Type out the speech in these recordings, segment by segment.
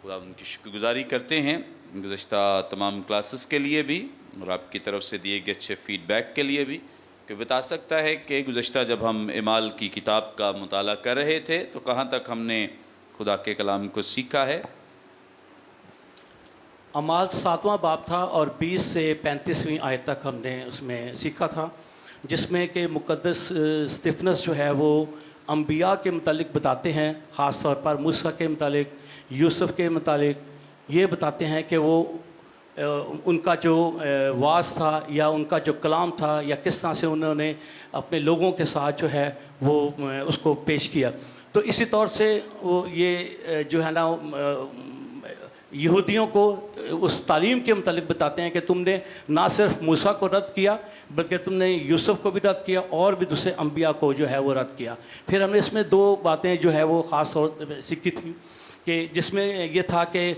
خدا ان کی شکر گزاری کرتے ہیں گزشتہ تمام کلاسز کے لیے بھی اور آپ کی طرف سے دیے گئے اچھے فیڈ بیک کے لیے بھی، کہ بتا سکتا ہے کہ گزشتہ جب ہم اعمال کی کتاب کا مطالعہ کر رہے تھے تو کہاں تک ہم نے خدا کے کلام کو سیکھا ہے؟ اعمال 7واں باب تھا اور 20 سے 35ویں آیت تک ہم نے اس میں سیکھا تھا، جس میں کہ مقدس استفنس جو ہے وہ انبیاء کے متعلق بتاتے ہیں، خاص طور پر موسیٰ کے متعلق، یوسف کے متعلق یہ بتاتے ہیں کہ وہ ان کا جو وعظ تھا یا ان کا جو کلام تھا یا کس طرح سے انہوں نے اپنے لوگوں کے ساتھ جو ہے وہ اس کو پیش کیا۔ تو اسی طور سے وہ یہ جو ہے نا یہودیوں کو اس تعلیم کے متعلق بتاتے ہیں کہ تم نے نہ صرف موسیٰ کو رد کیا بلکہ تم نے یوسف کو بھی رد کیا اور بھی دوسرے انبیاء کو جو ہے وہ رد کیا۔ پھر ہم نے اس میں 2 باتیں جو ہے وہ خاص طور پہ سیکھی تھیں، کہ جس میں یہ تھا کہ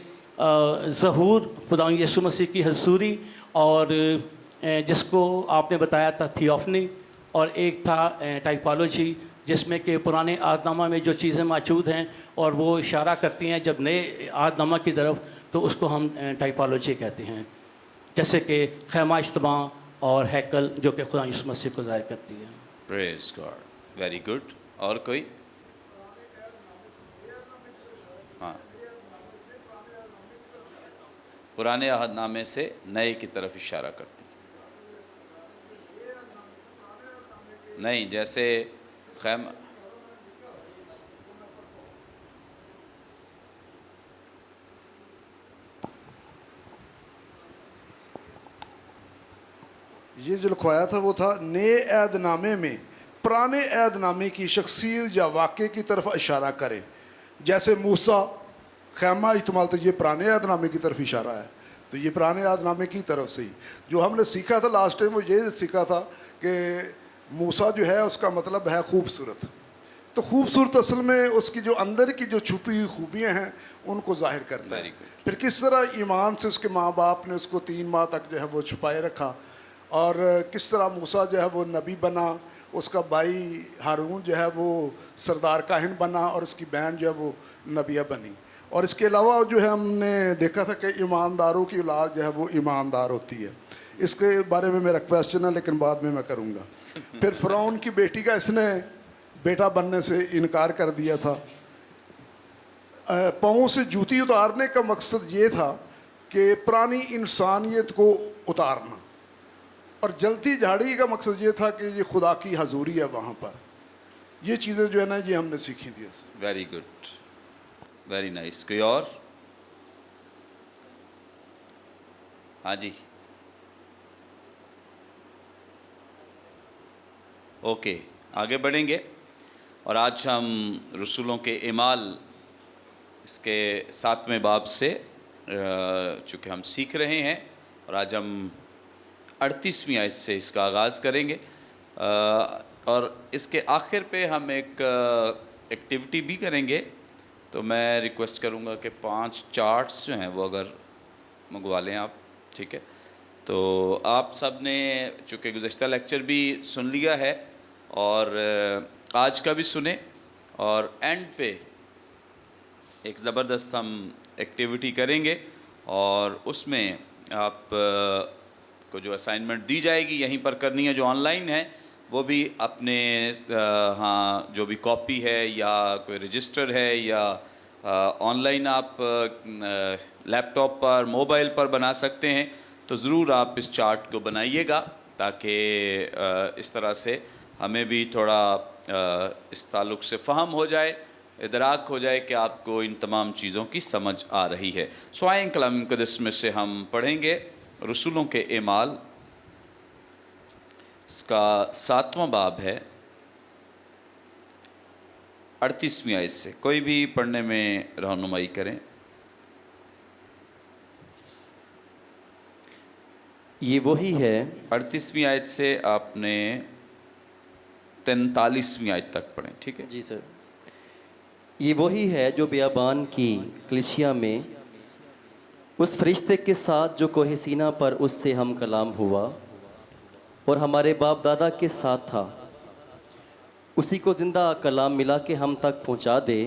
ظہور خدا یسوع مسیح کی حضوری، اور جس کو آپ نے بتایا تھا تھیوفنی، اور ایک تھا ٹائپالوجی، جس میں کہ پرانے عہد نامہ میں جو چیزیں موجود ہیں اور وہ اشارہ کرتی ہیں جب نئے عہد نامہ کی طرف، تو اس کو ہم ٹائپالوجی کہتے ہیں، جیسے کہ خیمہ اجتماع اور ہیکل جو کہ خدا یسوع مسیح کو ظاہر کرتی ہے۔ پریز گاڈ، ویری گڈ۔ اور کوئی؟ ہاں، پرانے عہد نامے سے نئے کی طرف اشارہ کرتی نہیں، جیسے خیمہ یہ جو لکھوایا تھا وہ تھا نئے عہد نامے میں پرانے عہد نامے کی شخصیت یا واقعے کی طرف اشارہ کرے، جیسے موسیٰ خیمہ اجتماع، تو یہ پرانے عہد نامے کی طرف اشارہ ہے، تو یہ پرانے عہد نامے کی طرف سے ہی جو ہم نے سیکھا تھا لاسٹ ٹائم، وہ یہ سیکھا تھا کہ موسیٰ جو ہے اس کا مطلب ہے خوبصورت، تو خوبصورت اصل میں اس کی جو اندر کی جو چھپی ہوئی خوبیاں ہیں ان کو ظاہر کرتا ہے۔ پھر کس طرح ایمان سے اس کے ماں باپ نے اس کو 3 ماہ تک جو ہے وہ چھپائے رکھا، اور کس طرح موسیٰ جو ہے وہ نبی بنا، اس کا بھائی ہارون جو ہے وہ سردار کاہن بنا، اور اس کی بہن جو ہے وہ نبیہ بنی۔ اور اس کے علاوہ جو ہے ہم نے دیکھا تھا کہ ایمانداروں کی اولاد جو ہے وہ ایماندار ہوتی ہے۔ اس کے بارے میں میرا کویسچن ہے لیکن بعد میں کروں گا۔ پھر فرعون کی بیٹی کا اس نے بیٹا بننے سے انکار کر دیا تھا۔ پاؤں سے جوتی اتارنے کا مقصد یہ تھا کہ پرانی انسانیت کو اتارنا، اور جلتی جھاڑی کا مقصد یہ تھا کہ یہ خدا کی حضوری ہے وہاں پر۔ یہ چیزیں جو ہے نا یہ ہم نے سیکھی تھی۔ Very good, very nice. کوئی اور؟ ہاں جی، اوکے، آگے بڑھیں گے، اور آج ہم رسولوں کے اعمال اس کے 7ویں باب سے چونکہ ہم سیکھ رہے ہیں، اور آج ہم 38ویں آیت سے اس کا آغاز کریں گے، اور اس کے آخر پہ ہم ایک ایکٹیویٹی بھی کریں گے، تو میں ریکویسٹ کروں گا کہ 5 چارٹس جو ہیں وہ اگر منگوا لیں آپ، ٹھیک ہے؟ تو آپ سب نے چونکہ گزشتہ لیکچر بھی سن لیا ہے اور آج کا بھی سنیں، اور اینڈ پہ ایک زبردست ہم ایکٹیویٹی کریں گے، اور اس میں آپ کو جو اسائنمنٹ دی جائے گی یہیں پر کرنی ہے، جو آن لائن ہے وہ بھی اپنے ہاں جو بھی کاپی ہے یا کوئی رجسٹر ہے یا آن لائن آپ لیپ ٹاپ پر موبائل پر بنا سکتے ہیں، تو ضرور آپ اس چارٹ کو بنائیے گا، تاکہ اس طرح سے ہمیں بھی تھوڑا اس تعلق سے فہم ہو جائے، ادراک ہو جائے کہ آپ کو ان تمام چیزوں کی سمجھ آ رہی ہے۔ سو آئیں کلام مقدس میں سے ہم پڑھیں گے رسولوں کے اعمال، اس کا 7واں باب ہے، 38ویں آیت سے۔ کوئی بھی پڑھنے میں رہنمائی کریں۔ یہ وہی ہے 38ویں آیت سے آپ نے 43ویں آیت تک پڑھیں، ٹھیک ہے؟ جی سر۔ یہ وہی ہے جو بیابان کی کلیسیا میں اس فرشتے کے ساتھ جو کوہ سینا پر اس سے ہم کلام ہوا اور ہمارے باپ دادا کے ساتھ تھا، اسی کو زندہ کلام ملا کے ہم تک پہنچا دے،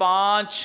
5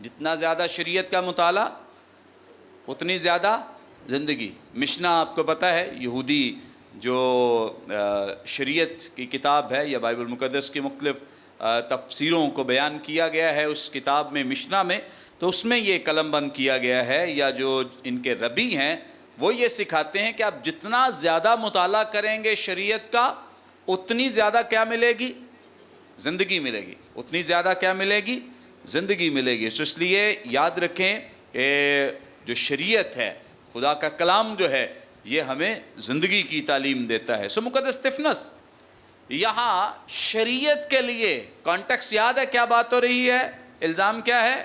جتنا زیادہ شریعت کا مطالعہ اتنی زیادہ زندگی. مشنا آپ کو پتہ ہے یہودی جو شریعت کی کتاب ہے یا بائبل مقدس کی مختلف تفسیروں کو بیان کیا گیا ہے اس کتاب میں مشنا میں, تو اس میں یہ قلم بند کیا گیا ہے, یا جو ان کے ربی ہیں وہ یہ سکھاتے ہیں کہ آپ جتنا زیادہ مطالعہ کریں گے شریعت کا اتنی زیادہ کیا ملے گی؟ زندگی ملے گی. اتنی زیادہ کیا ملے گی؟ زندگی ملے گی. اس لیے یاد رکھیں کہ جو شریعت ہے, خدا کا کلام جو ہے, یہ ہمیں زندگی کی تعلیم دیتا ہے. مقدس اسطفنس یہاں شریعت کے لیے کانٹیکس یاد ہے کیا بات ہو رہی ہے؟ الزام کیا ہے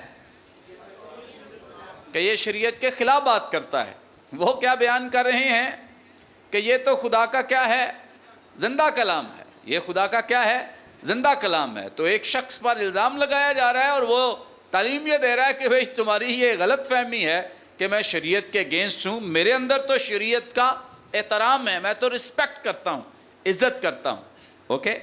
کہ یہ شریعت کے خلاف بات کرتا ہے. وہ کیا بیان کر رہے ہیں کہ یہ تو خدا کا کیا ہے؟ زندہ کلام ہے. یہ خدا کا کیا ہے؟ زندہ کلام ہے. تو ایک شخص پر الزام لگایا جا رہا ہے اور وہ تعلیم یہ دے رہا ہے کہ بھئی تمہاری یہ غلط فہمی ہے کہ میں شریعت کے اگینسٹ ہوں. میرے اندر تو شریعت کا احترام ہے, میں تو رسپیکٹ کرتا ہوں, عزت کرتا ہوں. اوکے,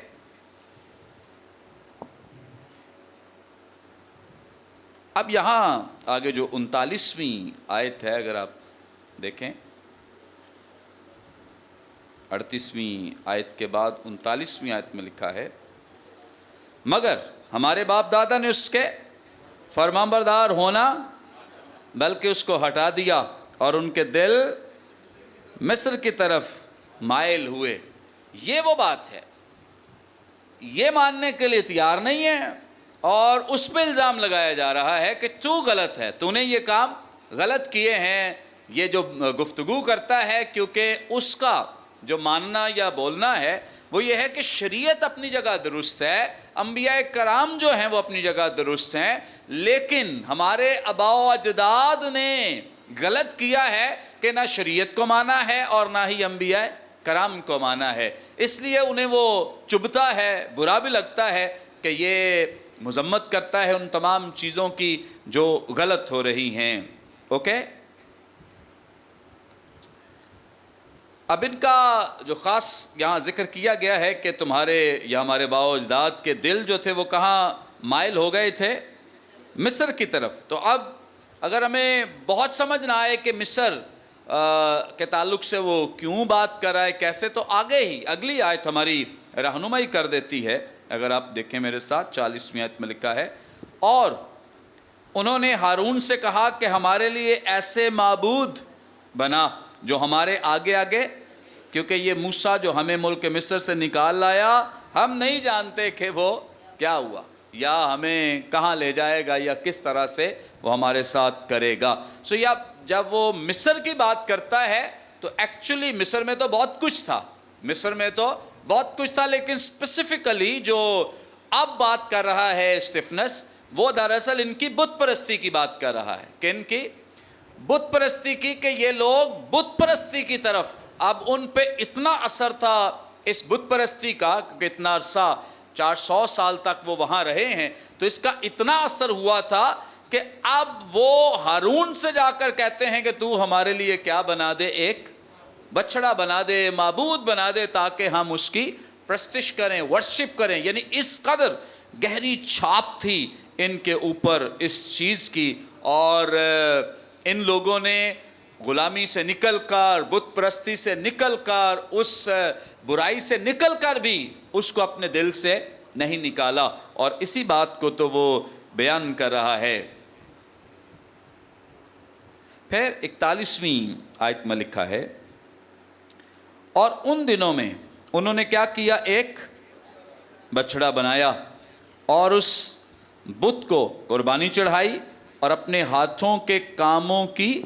اب یہاں آگے جو 39ویں آیت ہے اگر آپ دیکھیں, 38ویں آیت کے بعد 39ویں آیت میں لکھا ہے, مگر ہمارے باپ دادا نے اس کے فرمانبردار ہونا بلکہ اس کو ہٹا دیا اور ان کے دل مصر کی طرف مائل ہوئے. یہ وہ بات ہے, یہ ماننے کے لیے تیار نہیں ہے اور اس پہ الزام لگایا جا رہا ہے کہ تو غلط ہے, تو نے یہ کام غلط کیے ہیں. یہ جو گفتگو کرتا ہے کیونکہ اس کا جو ماننا یا بولنا ہے وہ یہ ہے کہ شریعت اپنی جگہ درست ہے, انبیاء کرام جو ہیں وہ اپنی جگہ درست ہیں, لیکن ہمارے آباء و اجداد نے غلط کیا ہے کہ نہ شریعت کو مانا ہے اور نہ ہی انبیاء کرام کو مانا ہے. اس لیے انہیں وہ چبھتا ہے, برا بھی لگتا ہے کہ یہ مذمت کرتا ہے ان تمام چیزوں کی جو غلط ہو رہی ہیں. اوکے, اب ان کا جو خاص یہاں ذکر کیا گیا ہے کہ تمہارے یا ہمارے باء و اجداد کے دل جو تھے وہ کہاں مائل ہو گئے تھے؟ مصر کی طرف. تو اب اگر ہمیں بہت سمجھ نہ آئے کہ مصر کے تعلق سے وہ کیوں بات کر رہا ہے کیسے, تو آگے ہی اگلی آیت ہماری رہنمائی کر دیتی ہے. اگر آپ دیکھیں میرے ساتھ 40ویں آیت میں لکھا ہے, اور انہوں نے ہارون سے کہا کہ ہمارے لیے ایسے معبود بنا جو ہمارے آگے آگے, کیونکہ یہ موسیٰ جو ہمیں ملک مصر سے نکال لایا, ہم نہیں جانتے کہ وہ کیا ہوا یا ہمیں کہاں لے جائے گا یا کس طرح سے وہ ہمارے ساتھ کرے گا. یا جب وہ مصر کی بات کرتا ہے تو ایکچولی مصر میں تو بہت کچھ تھا, مصر میں تو بہت کچھ تھا, لیکن اسپیسیفکلی جو اب بات کر رہا ہے اسطفنس وہ دراصل ان کی بت پرستی کی بات کر رہا ہے. کہ ان کی بت پرستی کی, کہ یہ لوگ بت پرستی کی طرف, اب ان پہ اتنا اثر تھا اس بت پرستی کا کہ اتنا عرصہ 400 سال تک وہ وہاں رہے ہیں, تو اس کا اتنا اثر ہوا تھا کہ اب وہ ہارون سے جا کر کہتے ہیں کہ تو ہمارے لیے کیا بنا دے, ایک بچڑا بنا دے, معبود بنا دے, تاکہ ہم اس کی پرستش کریں, ورشپ کریں. یعنی اس قدر گہری چھاپ تھی ان کے اوپر اس چیز کی, اور ان لوگوں نے غلامی سے نکل کر, بت پرستی سے نکل کر, اس برائی سے نکل کر بھی اس کو اپنے دل سے نہیں نکالا, اور اسی بات کو تو وہ بیان کر رہا ہے. پھر 41ویں آیت میں لکھا ہے, اور ان دنوں میں انہوں نے کیا کیا, ایک بچڑا بنایا اور اس بت کو قربانی چڑھائی اور اپنے ہاتھوں کے کاموں کی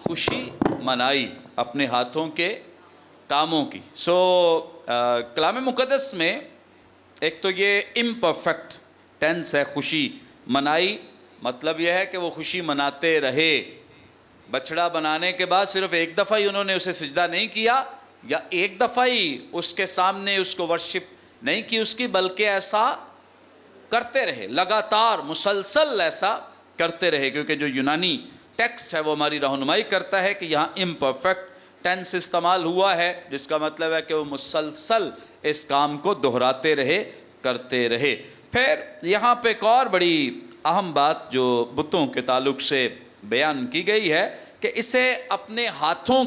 خوشی منائی, اپنے ہاتھوں کے کاموں کی. کلام مقدس میں ایک تو یہ امپرفیکٹ ٹینس ہے, خوشی منائی, مطلب یہ ہے کہ وہ خوشی مناتے رہے. بچڑا بنانے کے بعد صرف ایک دفعہ ہی انہوں نے اسے سجدہ نہیں کیا, یا ایک دفعہ ہی اس کے سامنے اس کو ورشپ نہیں کی اس کی, بلکہ ایسا کرتے رہے, لگاتار مسلسل ایسا کرتے رہے. کیونکہ جو یونانی ٹیکسٹ ہے وہ ہماری رہنمائی کرتا ہے کہ یہاں امپرفیکٹ ٹینس استعمال ہوا ہے, جس کا مطلب ہے کہ وہ مسلسل اس کام کو دہراتے رہے, کرتے رہے. پھر یہاں پہ ایک اور بڑی اہم بات جو بتوں کے تعلق سے بیان کی گئی ہے کہ اسے اپنے ہاتھوں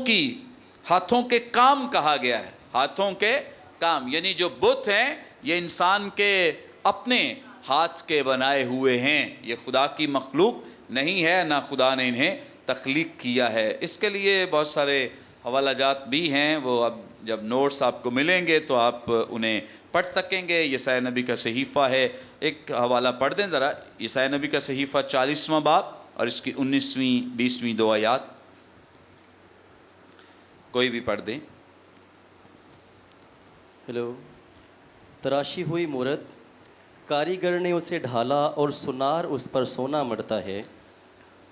کے کام کہا گیا ہے. ہاتھوں کے کام یعنی جو بت ہیں یہ انسان کے اپنے ہاتھ کے بنائے ہوئے ہیں, یہ خدا کی مخلوق نہیں ہے, نہ خدا نے انہیں تخلیق کیا ہے. اس کے لیے بہت سارے حوالہ جات بھی ہیں, وہ اب جب نوٹس آپ کو ملیں گے تو آپ انہیں پڑھ سکیں گے. یسایا نبی کا صحیفہ ہے, ایک حوالہ پڑھ دیں ذرا. یسایا نبی کا صحیفہ 40واں باب اور اس کی 19ویں 20ویں 2 آیات, کوئی بھی پڑھ دیں. ہیلو. تراشی ہوئی مورت, کاریگر نے اسے ڈھالا اور سونار اس پر سونا مڑتا ہے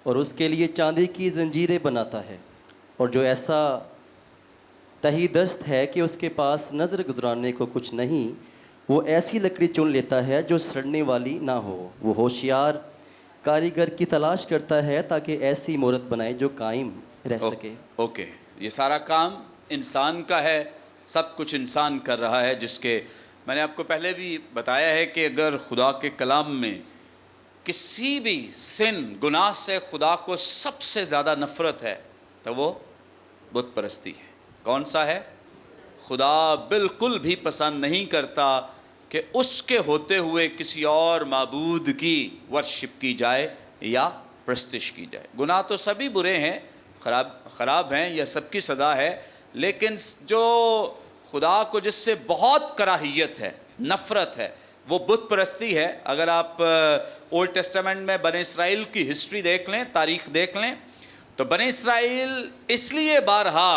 اور اس کے لیے چاندی کی زنجیریں بناتا ہے, اور جو ایسا تہی دست ہے کہ اس کے پاس نظر گزرانے کو کچھ نہیں, وہ ایسی لکڑی چن لیتا ہے جو سڑنے والی نہ ہو. وہ ہوشیار کاریگر کی تلاش کرتا ہے تاکہ ایسی مورت بنائے جو قائم رہ سکے. اوکے, یہ سارا کام انسان کا ہے, سب کچھ انسان کر رہا ہے, جس کے میں نے آپ کو پہلے بھی بتایا ہے کہ اگر خدا کے کلام میں کسی بھی گناہ سے خدا کو سب سے زیادہ نفرت ہے تو وہ بت پرستی ہے. کون سا ہے؟ خدا بالکل بھی پسند نہیں کرتا کہ اس کے ہوتے ہوئے کسی اور معبود کی ورشپ کی جائے یا پرستش کی جائے. گناہ تو سبھی برے ہیں, خراب ہیں, یہ سب کی سزا ہے, لیکن جو خدا کو جس سے بہت کراہیت ہے, نفرت ہے, وہ بت پرستی ہے. اگر آپ اولڈ ٹیسٹامنٹ میں بنی اسرائیل کی ہسٹری دیکھ لیں, تاریخ دیکھ لیں, تو بنی اسرائیل اس لیے بارہا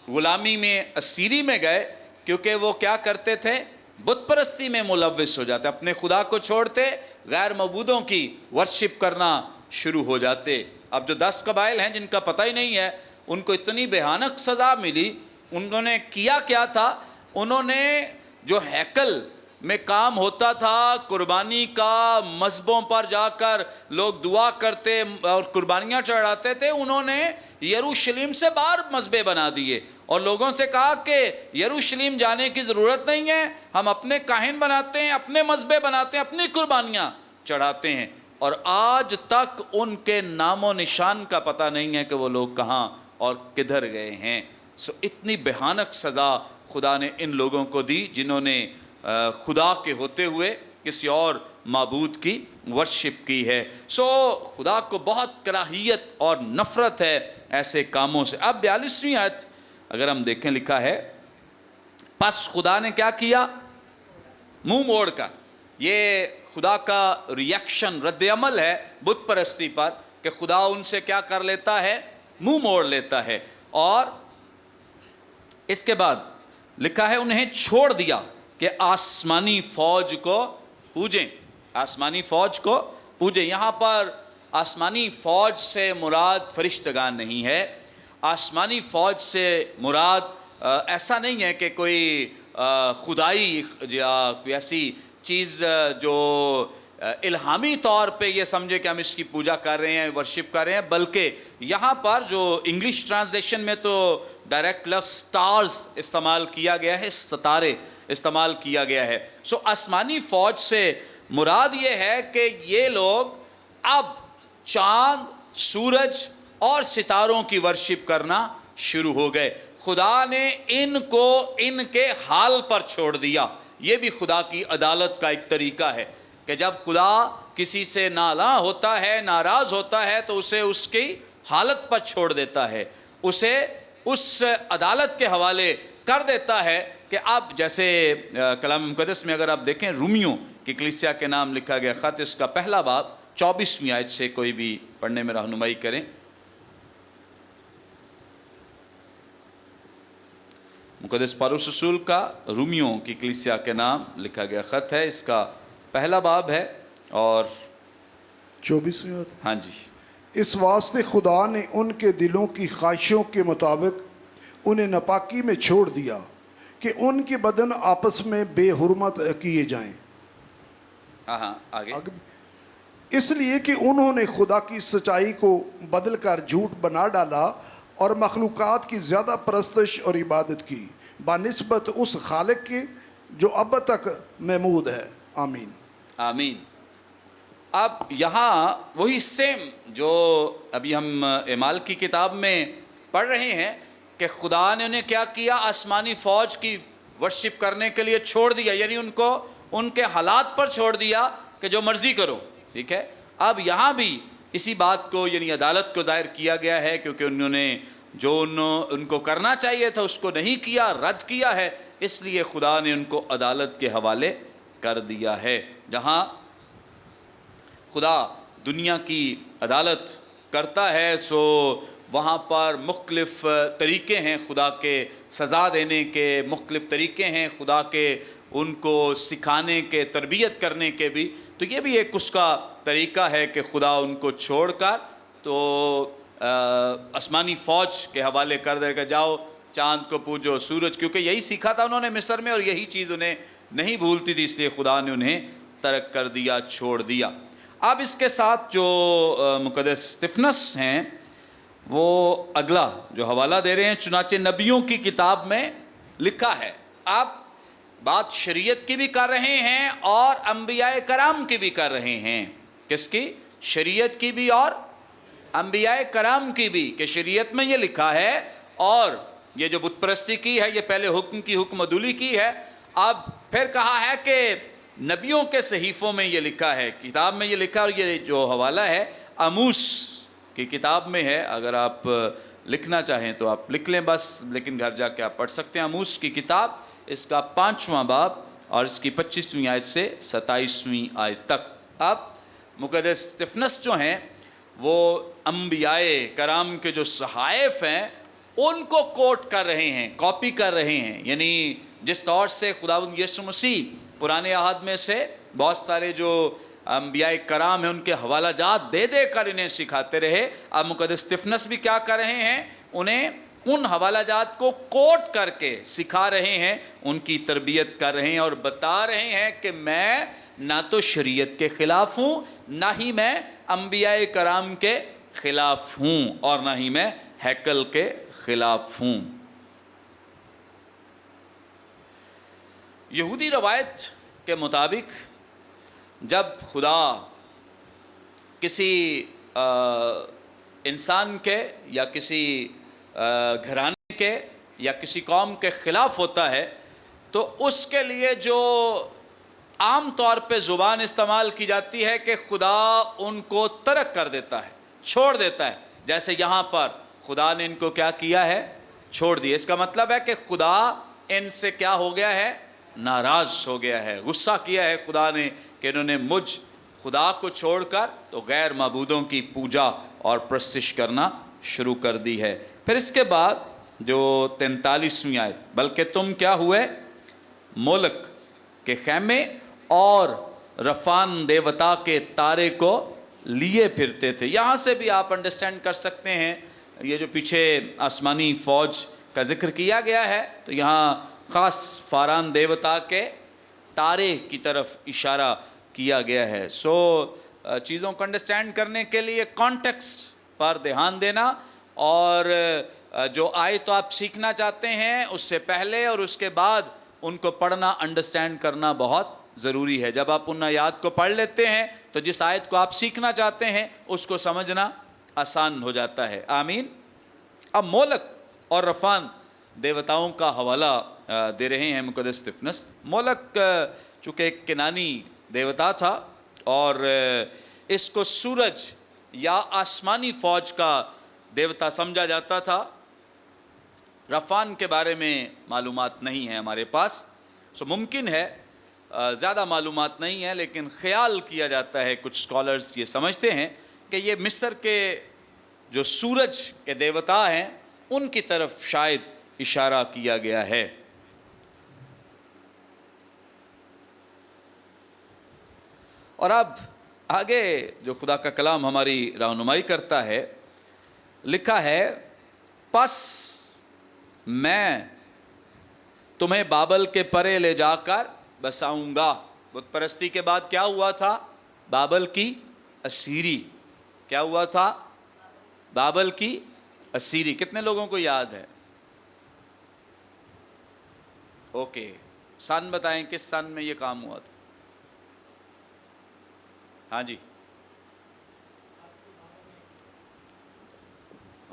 غلامی میں اسیری میں گئے کیونکہ وہ کیا کرتے تھے؟ بت پرستی میں ملوث ہو جاتے, اپنے خدا کو چھوڑتے, غیر معبودوں کی ورشپ کرنا شروع ہو جاتے. اب جو 10 قبائل ہیں جن کا پتہ ہی نہیں ہے, ان کو اتنی بھیانک سزا ملی. انہوں نے کیا تھا؟ انہوں نے جو ہیکل میں کام ہوتا تھا قربانی کا, مذہبوں پر جا کر لوگ دعا کرتے اور قربانیاں چڑھاتے تھے, انہوں نے یروشلم سے باہر مذبے بنا دیے اور لوگوں سے کہا کہ یروشلم جانے کی ضرورت نہیں ہے, ہم اپنے کاہن بناتے ہیں, اپنے مذبے بناتے ہیں, اپنی قربانیاں چڑھاتے ہیں. اور آج تک ان کے نام و نشان کا پتہ نہیں ہے کہ وہ لوگ کہاں اور کدھر گئے ہیں. اتنی بھیانک سزا خدا نے ان لوگوں کو دی جنہوں نے خدا کے ہوتے ہوئے کسی اور معبود کی ورشپ کی ہے. خدا کو بہت کراہیت اور نفرت ہے ایسے کاموں سے. اب 42ویں آیت اگر ہم دیکھیں, لکھا ہے پس خدا نے کیا کیا؟ منہ موڑ کر. یہ خدا کا ریئیکشن, رد عمل ہے بت پرستی پر, کہ خدا ان سے کیا کر لیتا ہے؟ منہ موڑ لیتا ہے. اور اس کے بعد لکھا ہے انہیں چھوڑ دیا کہ آسمانی فوج کو پوجیں. آسمانی فوج کو پوجیں. یہاں پر آسمانی فوج سے مراد فرشتگان نہیں ہے. آسمانی فوج سے مراد ایسا نہیں ہے کہ کوئی خدائی یا کوئی ایسی چیز جو الہامی طور پہ یہ سمجھے کہ ہم اس کی پوجا کر رہے ہیں, ورشپ کر رہے ہیں, بلکہ یہاں پر جو انگلش ٹرانسلیشن میں تو ڈائریکٹ لفظ سٹارز استعمال کیا گیا ہے, ستارے استعمال کیا گیا ہے. آسمانی فوج سے مراد یہ ہے کہ یہ لوگ اب چاند, سورج اور ستاروں کی ورشپ کرنا شروع ہو گئے. خدا نے ان کو ان کے حال پر چھوڑ دیا. یہ بھی خدا کی عدالت کا ایک طریقہ ہے کہ جب خدا کسی سے نالاں ہوتا ہے, ناراض ہوتا ہے, تو اسے اس کی حالت پر چھوڑ دیتا ہے, اسے اس عدالت کے حوالے کر دیتا ہے. کہ اب جیسے کلام مقدس میں اگر آپ دیکھیں, رومیوں کی کلیسیا کے نام لکھا گیا خط, اس کا پہلا باب 24ویں آیت سے کوئی بھی پڑھنے میں رہنمائی کریں. مقدس پالوس رسول کا رومیوں کی کلیسیا کے نام لکھا گیا خط ہے, اس کا پہلا باب ہے اور 24ویں آیت. ہاں جی. اس واسطے خدا نے ان کے دلوں کی خواہشوں کے مطابق انہیں ناپاکی میں چھوڑ دیا کہ ان کے بدن آپس میں بے حرمت کیے جائیں. ہاں آگے. اس لیے کہ انہوں نے خدا کی سچائی کو بدل کر جھوٹ بنا ڈالا اور مخلوقات کی زیادہ پرستش اور عبادت کی بنسبت اس خالق کے جو اب تک محمود ہے. آمین. آمین. اب یہاں وہی سیم جو ابھی ہم اعمال کی کتاب میں پڑھ رہے ہیں کہ خدا نے انہیں کیا کیا, آسمانی فوج کی ورشپ کرنے کے لیے چھوڑ دیا, یعنی ان کو ان کے حالات پر چھوڑ دیا کہ جو مرضی کرو. ٹھیک ہے, اب یہاں بھی اسی بات کو یعنی عدالت کو ظاہر کیا گیا ہے, کیونکہ انہوں نے جو ان کو کرنا چاہیے تھا اس کو نہیں کیا, رد کیا ہے, اس لیے خدا نے ان کو عدالت کے حوالے کر دیا ہے. جہاں خدا دنیا کی عدالت کرتا ہے سو وہاں پر مختلف طریقے ہیں خدا کے سزا دینے کے, مختلف طریقے ہیں خدا کے ان کو سکھانے کے, تربیت کرنے کے بھی. تو یہ بھی ایک اس کا طریقہ ہے کہ خدا ان کو چھوڑ کر تو آسمانی فوج کے حوالے کر دے گا, جاؤ چاند کو پوجو, سورج, کیونکہ یہی سیکھا تھا انہوں نے مصر میں اور یہی چیز انہیں نہیں بھولتی تھی, اس لیے خدا نے انہیں ترک کر دیا, چھوڑ دیا. اب اس کے ساتھ جو مقدس اسطفنس ہیں وہ اگلا جو حوالہ دے رہے ہیں, چنانچہ نبیوں کی کتاب میں لکھا ہے. آپ بات شریعت کی بھی کر رہے ہیں اور انبیاء کرام کی بھی کر رہے ہیں. کس کی؟ شریعت کی بھی اور انبیاء کرام کی بھی, کہ شریعت میں یہ لکھا ہے, اور یہ جو بت پرستی کی ہے یہ پہلے حکم کی, حکم عدولی کی ہے. اب پھر کہا ہے کہ نبیوں کے صحیفوں میں یہ لکھا ہے, کتاب میں یہ لکھا ہے, اور یہ جو حوالہ ہے آموس کی کتاب میں ہے. اگر آپ لکھنا چاہیں تو آپ لکھ لیں بس, لیکن گھر جا کے آپ پڑھ سکتے ہیں. آموس کی کتاب, اس کا 5واں باب اور اس کی 25ویں آیت سے 27ویں آیت تک. اب مقدس اسطفنس جو ہیں وہ انبیاء کرام کے جو صحائف ہیں ان کو کوٹ کر رہے ہیں, کاپی کر رہے ہیں. یعنی جس طور سے خداوند یسوع مسیح پرانے عہد میں سے بہت سارے جو انبیاء کرام ہیں ان کے حوالہ جات دے دے کر انہیں سکھاتے رہے, اب مقدس اسطفنس بھی کیا کر رہے ہیں, انہیں ان حوالہ جات کو کوٹ کر کے سکھا رہے ہیں, ان کی تربیت کر رہے ہیں اور بتا رہے ہیں کہ میں نہ تو شریعت کے خلاف ہوں, نہ ہی میں انبیاء کرام کے خلاف ہوں, اور نہ ہی میں ہیکل کے خلاف ہوں. یہودی روایت کے مطابق جب خدا کسی انسان کے یا کسی گھرانے کے یا کسی قوم کے خلاف ہوتا ہے تو اس کے لیے جو عام طور پہ زبان استعمال کی جاتی ہے کہ خدا ان کو ترک کر دیتا ہے, چھوڑ دیتا ہے. جیسے یہاں پر خدا نے ان کو کیا کیا ہے, چھوڑ دیا. اس کا مطلب ہے کہ خدا ان سے کیا ہو گیا ہے, ناراض ہو گیا ہے, غصہ کیا ہے خدا نے کہ انہوں نے مجھ خدا کو چھوڑ کر تو غیر معبودوں کی پوجا اور پرستش کرنا شروع کر دی ہے. پھر اس کے بعد جو 43ویں آیت, بلکہ تم کیا ہوئے, مولک کے خیمے اور رفان دیوتا کے تارے کو لیے پھرتے تھے. یہاں سے بھی آپ انڈرسٹینڈ کر سکتے ہیں, یہ جو پیچھے آسمانی فوج کا ذکر کیا گیا ہے تو یہاں خاص فاران دیوتا کے تارے کی طرف اشارہ کیا گیا ہے. سو چیزوں کو انڈرسٹینڈ کرنے کے لیے کانٹیکسٹ پر دھیان دینا, اور جو آیت تو آپ سیکھنا چاہتے ہیں اس سے پہلے اور اس کے بعد ان کو پڑھنا, انڈرسٹینڈ کرنا بہت ضروری ہے. جب آپ ان آیات کو پڑھ لیتے ہیں تو جس آیت کو آپ سیکھنا چاہتے ہیں اس کو سمجھنا آسان ہو جاتا ہے. آمین. اب مولک اور رفان دیوتاؤں کا حوالہ دے رہے ہیں مقدس اسطفنس. مولک چونکہ ایک کنانی دیوتا تھا اور اس کو سورج یا آسمانی فوج کا دیوتا سمجھا جاتا تھا. رفان کے بارے میں معلومات نہیں ہے ہمارے پاس, سو ممکن ہے زیادہ معلومات نہیں ہے, لیکن خیال کیا جاتا ہے, کچھ اسکالرز یہ سمجھتے ہیں کہ یہ مصر کے جو سورج کے دیوتا ہیں ان کی طرف شاید اشارہ کیا گیا ہے. اور اب آگے جو خدا کا کلام ہماری رہنمائی کرتا ہے, لکھا ہے پس میں تمہیں بابل کے پرے لے جا کر بساؤں گا. بت پرستی کے بعد کیا ہوا تھا, بابل کی اسیری. کیا ہوا تھا, بابل کی اسیری. کتنے لوگوں کو یاد ہے؟ اوکے, سن بتائیں کس سن میں یہ کام ہوا تھا. ہاں جی,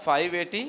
580।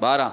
12।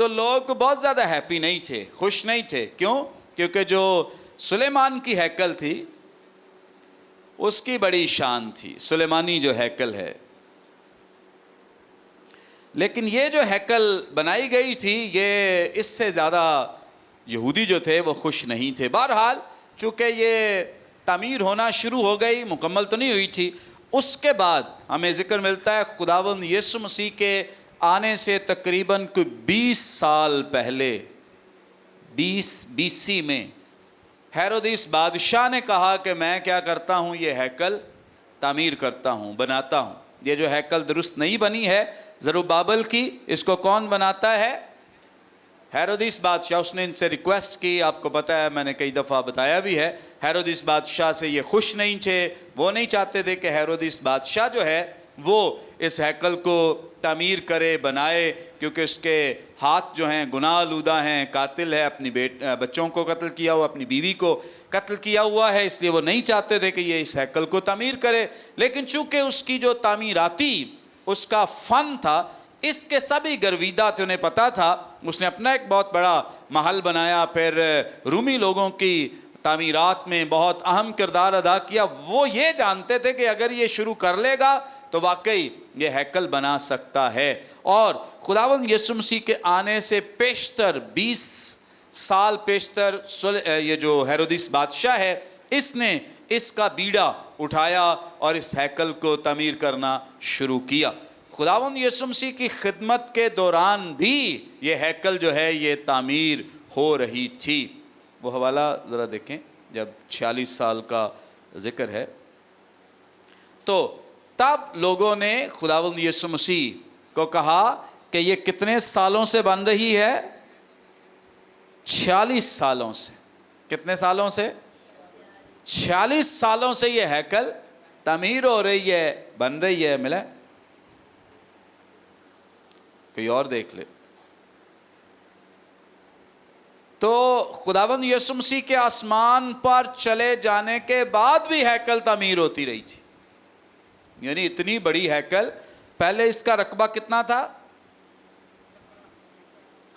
تو لوگ بہت زیادہ ہیپی نہیں تھے, خوش نہیں تھے. کیوں؟ کیونکہ جو سلیمان کی ہیکل تھی اس کی بڑی شان تھی, سلیمانی جو ہیکل ہے. لیکن یہ جو ہیکل بنائی گئی تھی یہ اس سے زیادہ یہودی جو تھے وہ خوش نہیں تھے. بہرحال چونکہ یہ تعمیر ہونا شروع ہو گئی, مکمل تو نہیں ہوئی تھی. اس کے بعد ہمیں ذکر ملتا ہے خداوند یسوع مسیح کے آنے سے تقریباً کوئی 20 سال پہلے, 20 میں ہیرودیس بادشاہ نے کہا کہ میں کیا کرتا ہوں, یہ ہیکل تعمیر کرتا ہوں, بناتا ہوں. یہ جو ہیکل درست نہیں بنی ہے زروبابل کی, اس کو کون بناتا ہے؟ ہیرودیس بادشاہ. اس نے ان سے ریکویسٹ کی, آپ کو پتہ ہے میں نے کئی دفعہ بتایا بھی ہے, ہیرودیس بادشاہ سے یہ خوش نہیں تھے. وہ نہیں چاہتے تھے کہ ہیرودیس بادشاہ جو ہے وہ اس ہیکل کو تعمیر کرے, بنائے, کیونکہ اس کے ہاتھ جو ہیں گناہ آلودہ ہیں, قاتل ہے, اپنی بچوں کو قتل کیا ہوا, اپنی بیوی کو قتل کیا ہوا ہے, اس لیے وہ نہیں چاہتے تھے کہ یہ اس ہیکل کو تعمیر کرے. لیکن چونکہ اس کی جو تعمیراتی اس کا فن تھا, اس کے سبھی گرویدہ تھے, انہیں پتا تھا. اس نے اپنا ایک بہت بڑا محل بنایا, پھر رومی لوگوں کی تعمیرات میں بہت اہم کردار ادا کیا. وہ یہ جانتے تھے کہ اگر یہ شروع کر لے گا تو واقعی یہ ہیکل بنا سکتا ہے. اور خداوند یسوع مسیح کے آنے سے پیشتر 20 سال پیشتر یہ جو ہیرودیس بادشاہ ہے اس نے اس کا بیڑا اٹھایا اور اس ہیکل کو تعمیر کرنا شروع کیا. خداوند یسوع مسیح کی خدمت کے دوران بھی یہ ہیکل جو ہے یہ تعمیر ہو رہی تھی. وہ حوالہ ذرا دیکھیں, جب 46 سال کا ذکر ہے تو تب لوگوں نے خداوند یسوع مسیح کو کہا کہ یہ کتنے سالوں سے بن رہی ہے؟ 46 سالوں سے. کتنے سالوں سے؟ 46 سالوں سے یہ ہیکل تعمیر ہو رہی ہے, بن رہی ہے. ملا کوئی اور دیکھ لے. تو خداوند یسوع مسیح کے آسمان پر چلے جانے کے بعد بھی ہیکل تعمیر ہوتی رہی تھی. یعنی اتنی بڑی ہیکل. پہلے اس کا رقبہ کتنا تھا؟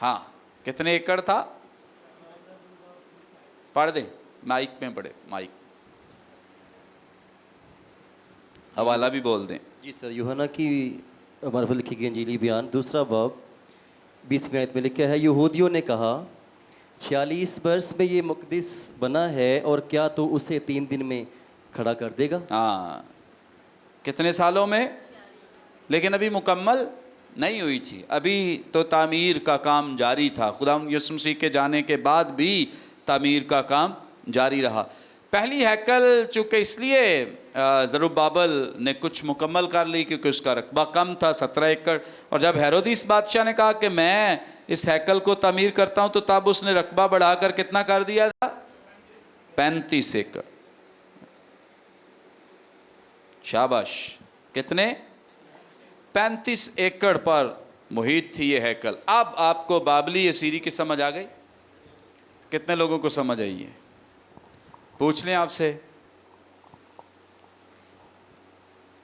ہاں, کتنے ایکڑ تھا؟ پڑھ دیں, مائک میں پڑھے, مائک حوالہ بھی بول دیں. جی سر, یوحنا کی مرفوع لکھی گئی انجیلی بیان 2 باب 20 آیت میں لکھا ہے, یہودیوں نے کہا 46 برس میں یہ مقدس بنا ہے اور کیا تو اسے 3 دن میں کھڑا کر دے گا؟ ہاں, کتنے سالوں میں؟ لیکن ابھی مکمل نہیں ہوئی تھی, ابھی تو تعمیر کا کام جاری تھا. خداوند یسوع مسیح کے جانے کے بعد بھی تعمیر کا کام جاری رہا. پہلی ہیکل چونکہ اس لیے زروبابل نے کچھ مکمل کر لی کیونکہ اس کا رقبہ کم تھا, 17 ایکڑ. اور جب ہیرودیس بادشاہ نے کہا کہ میں اس ہیکل کو تعمیر کرتا ہوں تو تب اس نے رقبہ بڑھا کر کتنا کر دیا تھا؟ 35 ایکڑ. شاباش. کتنے؟ 35 ایکڑ پر محیط تھی یہ ہیکل. اب آپ کو بابلی اسیری کی سمجھ آ گئی؟ کتنے لوگوں کو سمجھ آئی ہے؟ پوچھ لیں آپ سے.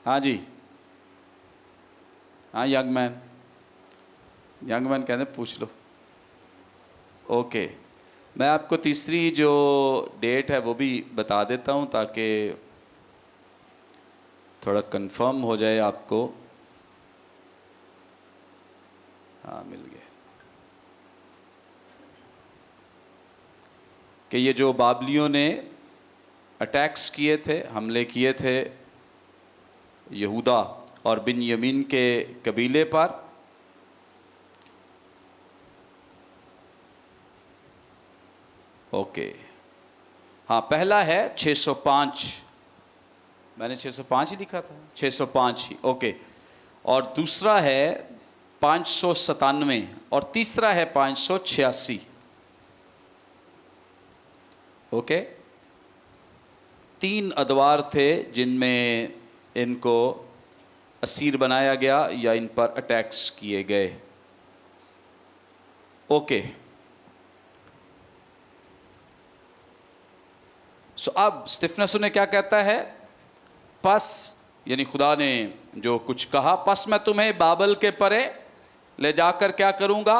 ہاں جی, ہاں ینگ مین کہتے ہیں پوچھ لو. اوکے, میں آپ کو تیسری جو ڈیٹ ہے وہ بھی بتا دیتا ہوں تاکہ تھوڑا کنفرم ہو جائے آپ کو. ہاں مل گئے کہ یہ جو بابلیوں نے اٹیکس کیے تھے, حملے کیے تھے یہودا اور بن یمین کے قبیلے پر, اوکے ہاں, پہلا ہے 605, میں نے 605 ہی لکھا تھا, 605 ہی, اوکے. اور دوسرا ہے 597 اور تیسرا ہے 586. اوکے, 3 ادوار تھے جن میں ان کو اسیر بنایا گیا یا ان پر اٹیکس کیے گئے. اوکے, سو اب اسٹیفنس نے کیا کہتا ہے؟ پس یعنی خدا نے جو کچھ کہا, پس میں تمہیں بابل کے پرے لے جا کر کیا کروں گا؟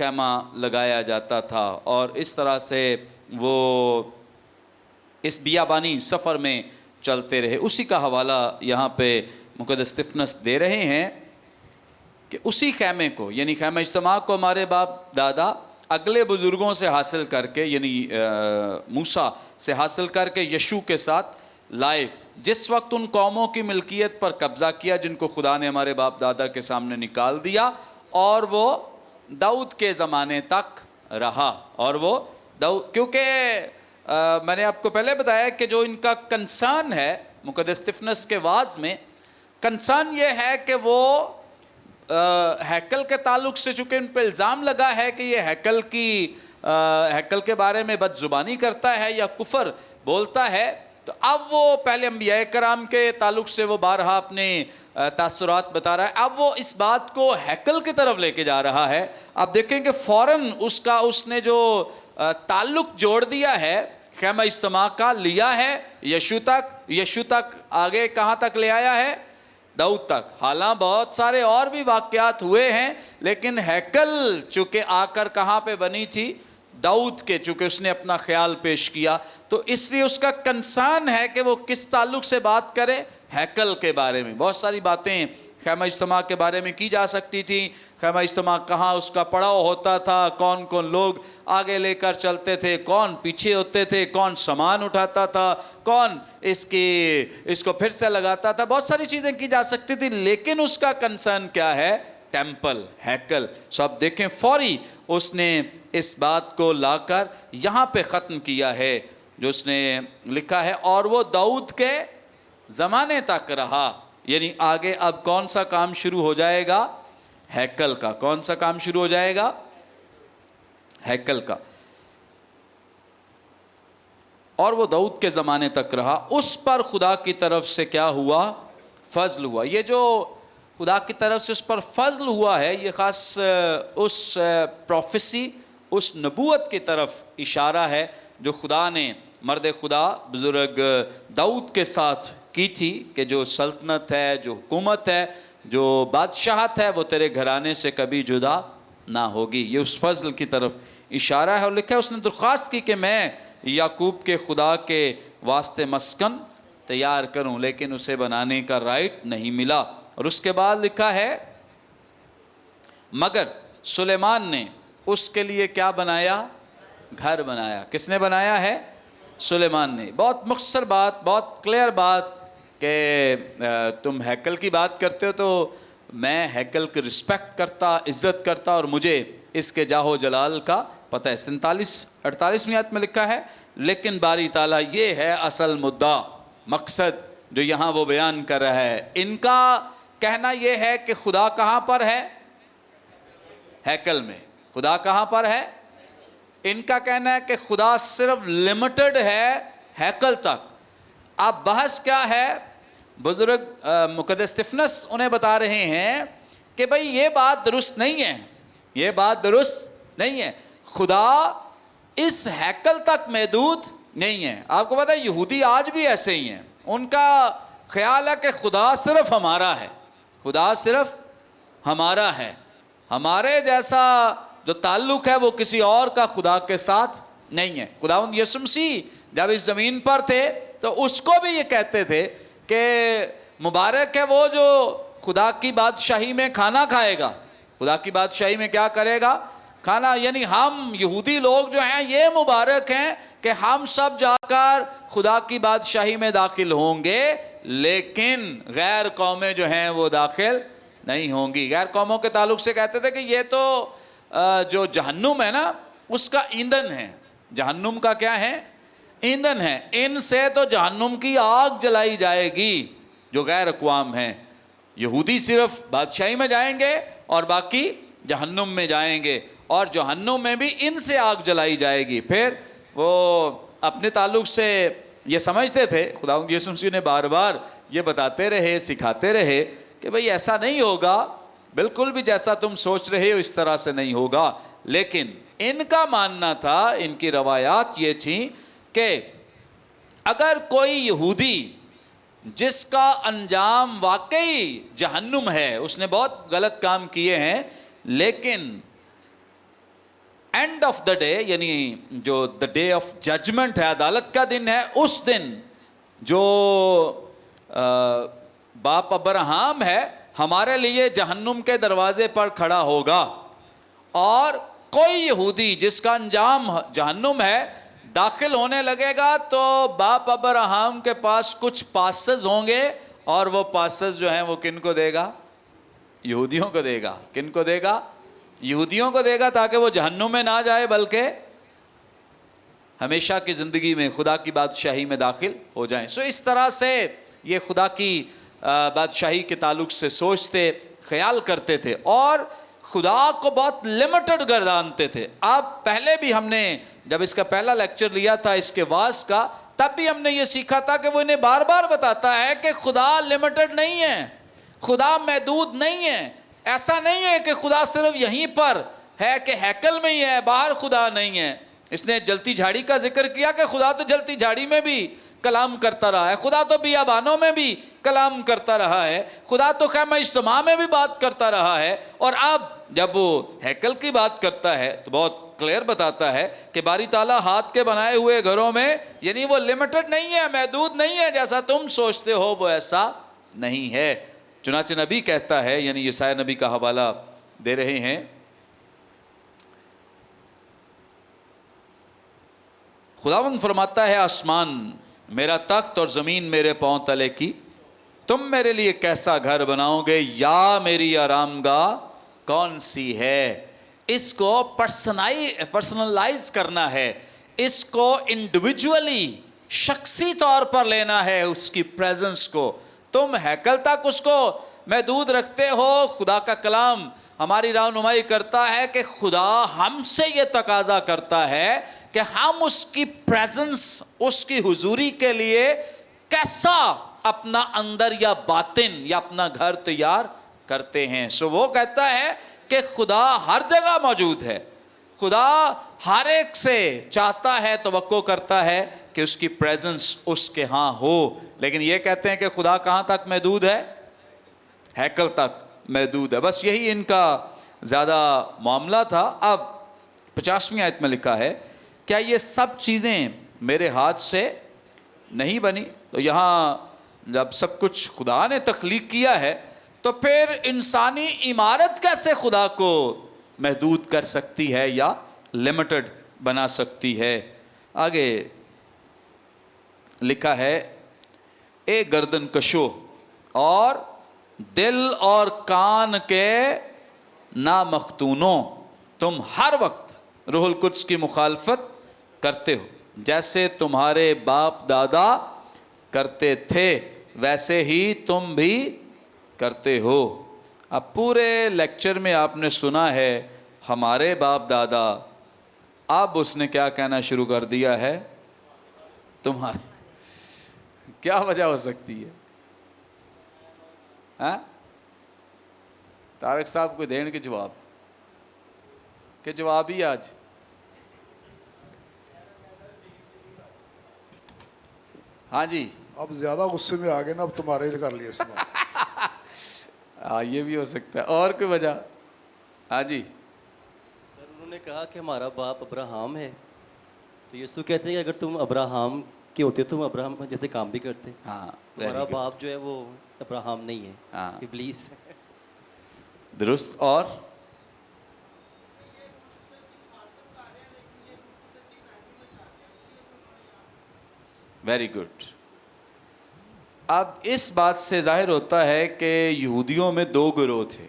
خیمہ لگایا جاتا تھا، اور اس طرح سے وہ اس بیابانی سفر میں چلتے رہے۔ اسی کا حوالہ یہاں پہ مقدس استفنس دے رہے ہیں کہ اسی خیمے کو، یعنی خیمہ اجتماع کو ہمارے باپ دادا اگلے بزرگوں سے حاصل کر کے، یعنی موسیٰ سے حاصل کر کے یشوع کے ساتھ لائے، جس وقت ان قوموں کی ملکیت پر قبضہ کیا جن کو خدا نے ہمارے باپ دادا کے سامنے نکال دیا، اور وہ داؤد کے زمانے تک رہا۔ اور وہ داؤد، کیونکہ میں نے آپ کو پہلے بتایا کہ جو ان کا کنسرن ہے مقدس استفنس کے واعظ میں، کنسرن یہ ہے کہ وہ ہیکل کے تعلق سے، چونکہ ان پہ الزام لگا ہے کہ یہ ہیکل کے بارے میں بد زبانی کرتا ہے یا کفر بولتا ہے، تو اب وہ پہلے انبیاء کرام کے تعلق سے وہ بارہا اپنے تاثرات بتا رہا ہے، اب وہ اس بات کو ہیکل کی طرف لے کے جا رہا ہے۔ آپ دیکھیں کہ فوراً اس نے جو تعلق جوڑ دیا ہے خیمہ اجتماع کا، لیا ہے یشوع تک، آگے کہاں تک لے آیا ہے؟ داؤد تک۔ حالانکہ بہت سارے اور بھی واقعات ہوئے ہیں، لیکن ہیکل چونکہ آ کر کہاں پہ بنی تھی؟ داؤد کے، چونکہ اس نے اپنا خیال پیش کیا، تو اس لیے اس کا کنسرن ہے کہ وہ کس تعلق سے بات کرے؟ ہیکل کے بارے میں۔ بہت ساری باتیں خیمہ اجتماع کے بارے میں کی جا سکتی تھی، خیمہ اجتماع کہاں اس کا پڑاؤ ہوتا تھا، کون کون لوگ آگے لے کر چلتے تھے، کون پیچھے ہوتے تھے، کون سامان اٹھاتا تھا، کون اس کو پھر سے لگاتا تھا، بہت ساری چیزیں کی جا سکتی تھی، لیکن اس کا کنسرن کیا ہے؟ ٹیمپل، ہیکل۔ سو اب دیکھیں فوری اس نے اس بات کو لا کر یہاں پہ ختم کیا ہے جو اس نے لکھا ہے، اور وہ داؤد کے زمانے تک رہا، یعنی آگے اب کون سا کام شروع ہو جائے گا؟ ہیکل کا۔ کون سا کام شروع ہو جائے گا؟ ہیکل کا۔ اور وہ داؤد کے زمانے تک رہا، اس پر خدا کی طرف سے کیا ہوا؟ فضل ہوا۔ یہ جو خدا کی طرف سے اس پر فضل ہوا ہے، یہ خاص اس پروفیسی، اس نبوت کی طرف اشارہ ہے جو خدا نے مرد خدا بزرگ داؤد کے ساتھ کی تھی کہ جو سلطنت ہے، جو حکومت ہے، جو بادشاہت ہے، وہ تیرے گھرانے سے کبھی جدا نہ ہوگی۔ یہ اس فضل کی طرف اشارہ ہے، اور لکھا ہے اس نے درخواست کی کہ میں یعقوب کے خدا کے واسطے مسکن تیار کروں، لیکن اسے بنانے کا رائٹ نہیں ملا۔ اور اس کے بعد لکھا ہے مگر سلیمان نے اس کے لیے کیا بنایا؟ گھر بنایا۔ کس نے بنایا ہے؟ سلیمان نے۔ بہت مختصر بات، بہت کلیئر بات کہ تم ہیکل کی بات کرتے ہو تو میں ہیکل کی رسپیکٹ کرتا، عزت کرتا، اور مجھے اس کے جاہ و جلال کا پتہ ہے۔ 47-48 آیت میں لکھا ہے، لیکن باری تعالیٰ یہ ہے اصل مدعا، مقصد جو یہاں وہ بیان کر رہا ہے۔ ان کا کہنا یہ ہے کہ خدا کہاں پر ہے؟ ہیکل میں۔ خدا کہاں پر ہے؟ ان کا کہنا ہے کہ خدا صرف لمیٹڈ ہے ہیکل تک۔ اب بحث کیا ہے؟ بزرگ مقدس استفنس انہیں بتا رہے ہیں کہ بھئی یہ بات درست نہیں ہے، یہ بات درست نہیں ہے، خدا اس ہیکل تک محدود نہیں ہے۔ آپ کو پتہ ہے یہودی آج بھی ایسے ہی ہیں، ان کا خیال ہے کہ خدا صرف ہمارا ہے، خدا صرف ہمارا ہے، ہمارے جیسا جو تعلق ہے وہ کسی اور کا خدا کے ساتھ نہیں ہے۔ خداوند یسوع مسیح جب اس زمین پر تھے تو اس کو بھی یہ کہتے تھے کہ مبارک ہے وہ جو خدا کی بادشاہی میں کھانا کھائے گا۔ خدا کی بادشاہی میں کیا کرے گا؟ کھانا۔ یعنی ہم یہودی لوگ جو ہیں یہ مبارک ہیں کہ ہم سب جا کر خدا کی بادشاہی میں داخل ہوں گے، لیکن غیر قومیں جو ہیں وہ داخل نہیں ہوں گی۔ غیر قوموں کے تعلق سے کہتے تھے کہ یہ تو جو جہنم ہے نا اس کا ایندھن ہے۔ جہنم کا کیا ہے؟ ایندھن ہے۔ ان سے تو جہنم کی آگ جلائی جائے گی جو غیر اقوام ہیں۔ یہودی صرف بادشاہی میں جائیں گے اور باقی جہنم میں جائیں گے، اور جہنم میں بھی ان سے آگ جلائی جائے گی۔ پھر وہ اپنے تعلق سے یہ سمجھتے تھے، خداوند یسوع مسیح نے بار بار یہ بتاتے رہے، سکھاتے رہے کہ بھئی ایسا نہیں ہوگا، بالکل بھی جیسا تم سوچ رہے ہو اس طرح سے نہیں ہوگا۔ لیکن ان کا ماننا تھا، ان کی روایات یہ تھیں کہ اگر کوئی یہودی جس کا انجام واقعی جہنم ہے، اس نے بہت غلط کام کیے ہیں، لیکن اینڈ آف دا ڈے، یعنی جو دا ڈے آف ججمنٹ ہے، عدالت کا دن ہے، اس دن جو باپ ابراہم ہے ہمارے لیے جہنم کے دروازے پر کھڑا ہوگا، اور کوئی یہودی جس کا انجام جہنم ہے داخل ہونے لگے گا تو باپ ابراہم کے پاس کچھ پاسز ہوں گے، اور وہ پاسز جو ہیں وہ کن کو دے گا؟ یہودیوں کو دے گا۔ کن کو دے گا؟ یہودیوں کو دے گا، تاکہ وہ جہنم میں نہ جائے بلکہ ہمیشہ کی زندگی میں خدا کی بادشاہی میں داخل ہو جائیں۔ سو اس طرح سے یہ خدا کی بادشاہی کے تعلق سے سوچتے، خیال کرتے تھے، اور خدا کو بہت لمیٹڈ گردانتے تھے۔ اب پہلے بھی ہم نے جب اس کا پہلا لیکچر لیا تھا اس کے واعظ کا، تب بھی ہم نے یہ سیکھا تھا کہ وہ انہیں بار بار بتاتا ہے کہ خدا لمیٹڈ نہیں ہے، خدا محدود نہیں ہے۔ ایسا نہیں ہے کہ خدا صرف یہیں پر ہے کہ ہیکل میں ہی ہے، باہر خدا نہیں ہے۔ اس نے جلتی جھاڑی کا ذکر کیا کہ خدا تو جلتی جھاڑی میں بھی کلام کرتا رہا ہے، خدا تو بیابانوں میں بھی کلام کرتا رہا ہے، خدا تو خیمہ اجتماع میں بھی بات کرتا رہا ہے، اور اب جب وہ ہیکل کی بات کرتا ہے تو بہت کلیئر بتاتا ہے کہ باری تعالیٰ ہاتھ کے بنائے ہوئے گھروں میں، یعنی وہ لمیٹڈ نہیں ہے، محدود نہیں ہے، جیسا تم سوچتے ہو وہ ایسا نہیں ہے۔ چنانچہ نبی کہتا ہے، یعنی یسایا نبی کا حوالہ دے رہے ہیں، خداوند فرماتا ہے آسمان میرا تخت اور زمین میرے پاؤں تلے کی، تم میرے لیے کیسا گھر بناؤ گے، یا میری آرام گاہ کون سی ہے۔ اس کو پرسنلائز کرنا ہے، اس کو انڈیویجولی شخصی طور پر لینا ہے اس کی پریزنس کو۔ تم ہیکل تک اس کو محدود رکھتے ہو، خدا کا کلام ہماری رہنمائی کرتا ہے کہ خدا ہم سے یہ تقاضا کرتا ہے کہ ہم اس کی پریزنس، اس کی حضوری کے لیے کیسا اپنا اندر یا باطن یا اپنا گھر تیار کرتے ہیں۔ سو وہ کہتا ہے کہ خدا ہر جگہ موجود ہے، خدا ہر ایک سے چاہتا ہے، توقع کرتا ہے کہ اس کی پریزنس اس کے ہاں ہو، لیکن یہ کہتے ہیں کہ خدا کہاں تک محدود ہے؟ ہیکل تک محدود ہے۔ بس یہی ان کا زیادہ معاملہ تھا۔ اب 50ویں آیت میں لکھا ہے، کیا یہ سب چیزیں میرے ہاتھ سے نہیں بنی؟ تو یہاں جب سب کچھ خدا نے تخلیق کیا ہے تو پھر انسانی عمارت کیسے خدا کو محدود کر سکتی ہے یا لمیٹڈ بنا سکتی ہے؟ آگے لکھا ہے، اے گردن کشو اور دل اور کان کے نامختونوں، تم ہر وقت روح القدس کی مخالفت کرتے ہو، جیسے تمہارے باپ دادا کرتے تھے ویسے ہی تم بھی کرتے ہو۔ اب پورے لیکچر میں آپ نے سنا ہے ہمارے باپ دادا، اب اس نے کیا کہنا شروع کر دیا ہے؟ تمہارے۔ کیا وجہ ہو سکتی ہے؟ ہاں طارق صاحب کو دین کے جواب کہ جواب ہی آج ہاں جی اب زیادہ غصے میں آ گئے نا، اب تمہارے ہی کر لیا سنا۔ ہاں یہ بھی ہو سکتا ہے۔ اور کوئی وجہ؟ ہاں جی سر انہوں نے کہا کہ ہمارا باپ ابراہم ہے، تو یسوع کہتے ہیں کہ اگر تم ابراہم کے ہوتے تم ابراہم جیسے کام بھی کرتے۔ ہاں تمہارا باپ جو ہے وہ ابراہم نہیں ہے، ہاں ابلیس ہے۔ درست۔ اور ویری گڈ۔ اب اس بات سے ظاہر ہوتا ہے کہ یہودیوں میں دو گروہ تھے،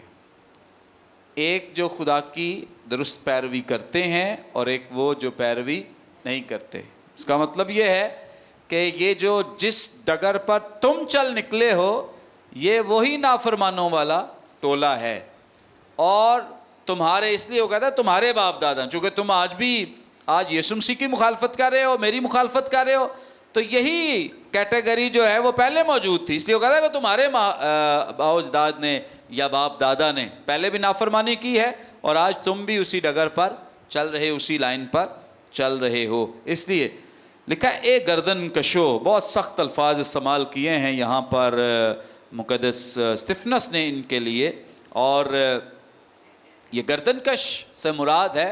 ایک جو خدا کی درست پیروی کرتے ہیں اور ایک وہ جو پیروی نہیں کرتے۔ اس کا مطلب یہ ہے کہ یہ جو جس ڈگر پر تم چل نکلے ہو یہ وہی نافرمانوں والا ٹولہ ہے، اور تمہارے، اس لیے وہ کہتا ہے تمہارے باپ دادا، چونکہ تم آج یسوع مسیح کی مخالفت کر رہے ہو، میری مخالفت کر رہے ہو، تو یہی کیٹیگری جو ہے وہ پہلے موجود تھی۔ اس لیے وہ کہتا ہے کہ تمہارے باؤ اجداد نے یا باپ دادا نے پہلے بھی نافرمانی کی ہے، اور آج تم بھی اسی ڈگر پر چل رہے، اسی لائن پر چل رہے ہو۔ اس لیے لکھا ہے اے گردن کشو، بہت سخت الفاظ استعمال کیے ہیں یہاں پر مقدس استفنس نے ان کے لیے، اور یہ گردن کش سے مراد ہے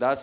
10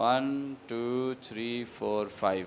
1 2 3 4 5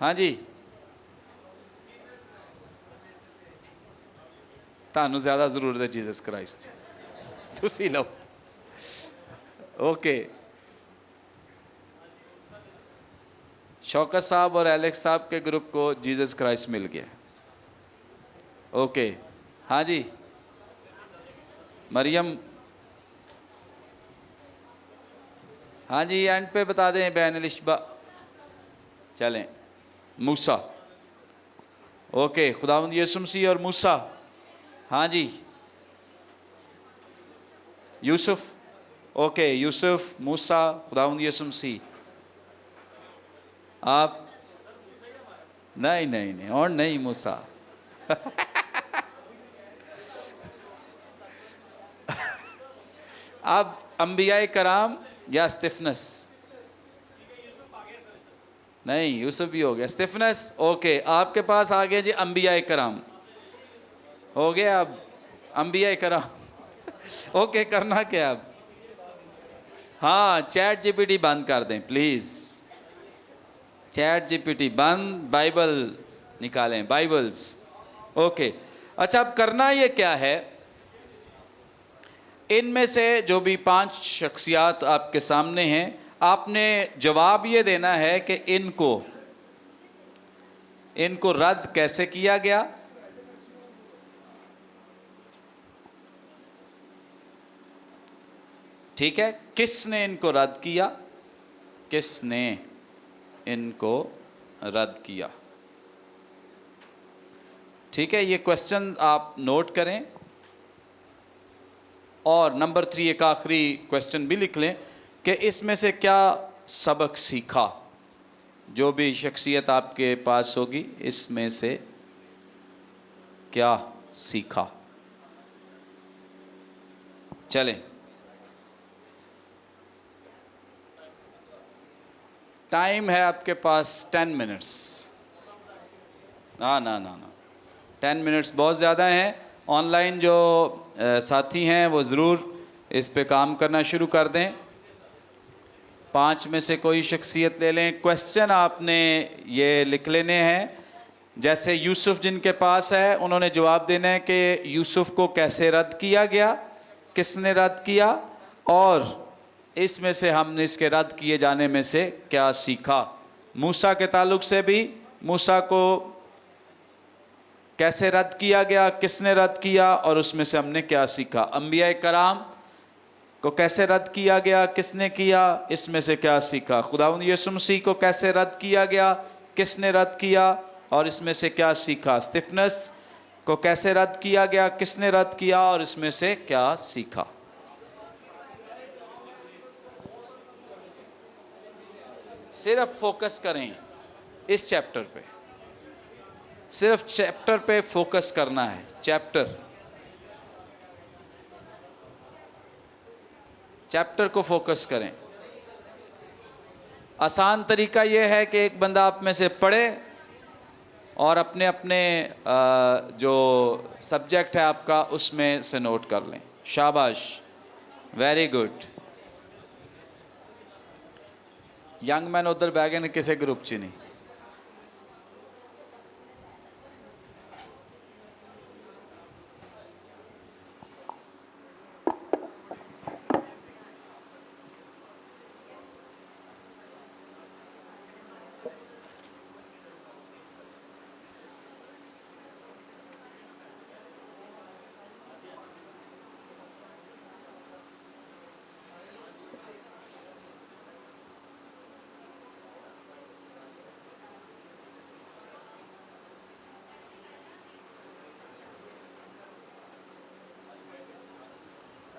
ہاں جی تانوں زیادہ ضرورت ہے جیزس کرائسٹ دی تسی لو اوکے شوکت صاحب اور ایلیکس صاحب کے گروپ کو جیزس کرائسٹ مل گیا اوکے ہاں جی مریم ہاں جی اینڈ پہ بتا دیں بین الاشبا چلیں موسیٰ اوکے خداوند یسوع مسیح اور موسیٰ ہاں جی یوسف اوکے یوسف موسیٰ خداوند یسوع مسیح آپ نہیں اور نہیں موسیٰ آپ انبیاء کرام یا استفنس نہیں یوسف بھی ہو گیا استفنس اوکے آپ کے پاس آ گیا جی انبیاء کرام ہو گیا اب انبیاء کرام اوکے کرنا کیا اب ہاں چیٹ جی پی ٹی بند کر دیں please chat G P T بند بائبل نکالیں بائبلز اوکے اچھا اب کرنا یہ کیا ہے ان میں سے جو بھی 5 شخصیات آپ کے سامنے ہیں آپ نے جواب یہ دینا ہے کہ ان کو رد کیسے کیا گیا ٹھیک ہے کس نے ان کو رد کیا کس نے ان کو رد کیا ٹھیک ہے یہ کوسچن آپ نوٹ کریں اور نمبر 3 ایک آخری کوسچن بھی لکھ لیں کہ اس میں سے کیا سبق سیکھا جو بھی شخصیت آپ کے پاس ہوگی اس میں سے کیا سیکھا چلیں ٹائم ہے آپ کے پاس 10 منٹس نا 10 منٹس بہت زیادہ ہیں آن لائن جو ساتھی ہیں وہ ضرور اس پہ کام کرنا شروع کر دیں 5 میں سے کوئی شخصیت لے لیں کوسچن آپ نے یہ لکھ لینے ہیں جیسے یوسف جن کے پاس ہے انہوں نے جواب دینا ہے کہ یوسف کو کیسے رد کیا گیا کس نے رد کیا اور اس میں سے ہم نے اس کے رد کیے جانے میں سے کیا سیکھا موسیٰ کے تعلق سے بھی موسیٰ کو کیسے رد کیا گیا کس نے رد کیا اور اس میں سے ہم نے کیا سیکھا انبیاء کرام کو کیسے رد کیا گیا کس نے کیا اس میں سے کیا سیکھا خداوند یسوع مسیح کو کیسے رد کیا گیا کس نے رد کیا اور اس میں سے کیا سیکھا استفنس کو کیسے رد کیا گیا کس نے رد کیا اور اس میں سے کیا سیکھا صرف فوکس کریں اس چیپٹر پہ صرف چیپٹر پہ فوکس کرنا ہے چیپٹر کو فوکس کریں آسان طریقہ یہ ہے کہ ایک بندہ آپ میں سے پڑھے اور اپنے اپنے جو سبجیکٹ ہے آپ کا اس میں سے نوٹ کر لیں شاباش ویری گڈ ینگ مین ادھر بہ گئے نے کسی گروپ چ نہیں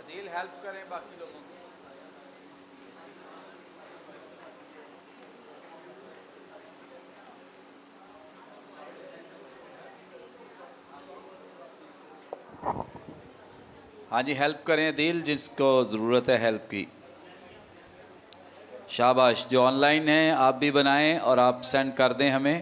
عدیل ہیلپ کریں باقی لوگوں کو ہاں جی ہیلپ کریں عدیل جس کو ضرورت ہے ہیلپ کی شاباش جو آن لائن ہیں آپ بھی بنائیں اور آپ سینڈ کر دیں ہمیں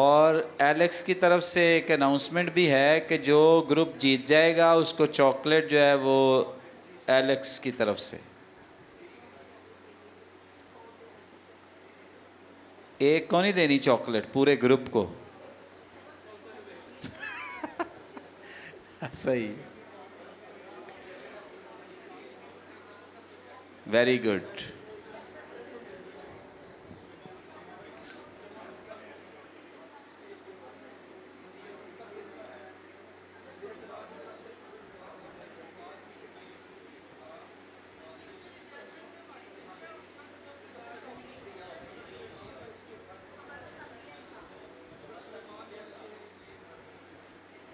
اور ایلیکس کی طرف سے ایک اناؤنسمنٹ بھی ہے کہ جو گروپ جیت جائے گا اس کو چاکلیٹ جو ہے وہ ایلیکس کی طرف سے ایک کو نہیں دینی چاکلیٹ، پورے گروپ کو. صحیح، ویری گڈ.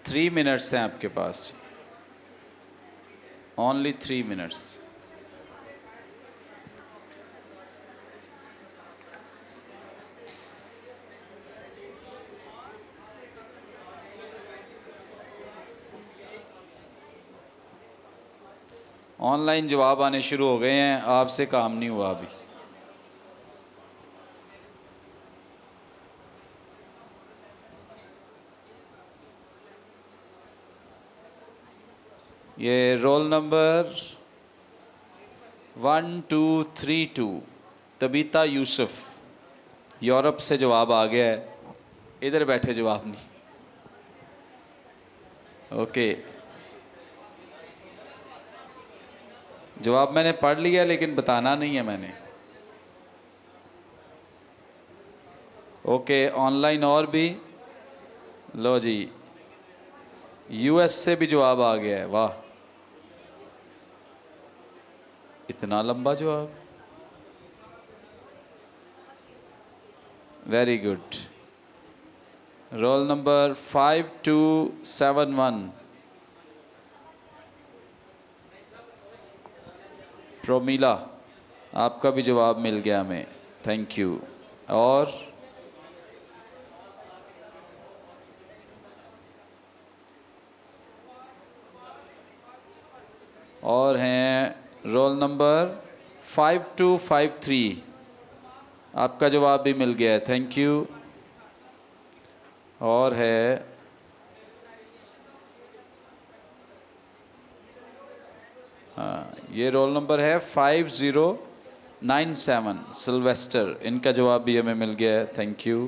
تھری منٹس ہیں آپ کے پاس، اونلی 3 منٹس. آن لائن جواب آنے شروع ہو گئے ہیں، آپ سے کام نہیں ہوا ابھی. یہ رول نمبر 1232 تبیتا یوسف، یورپ سے جواب آ گیا ہے. ادھر بیٹھے جواب نہیں. اوکے، جواب میں نے پڑھ لیا لیکن بتانا نہیں ہے میں نے. اوکے، آن لائن اور بھی. لو جی، یو ایس سے بھی جواب آ گیا ہے. واہ، اتنا لمبا جواب. Very good. رول نمبر 5271 پرومیلا، آپ کا بھی جواب مل گیا ہمیں، تھینک یو. اور ہیں رول نمبر 5253، آپ کا جواب بھی مل گیا ہے، تھینک یو. اور ہے یہ رول نمبر ہے 5097 سلویسٹر، ان کا جواب بھی ہمیں مل گیا ہے، تھینک یو.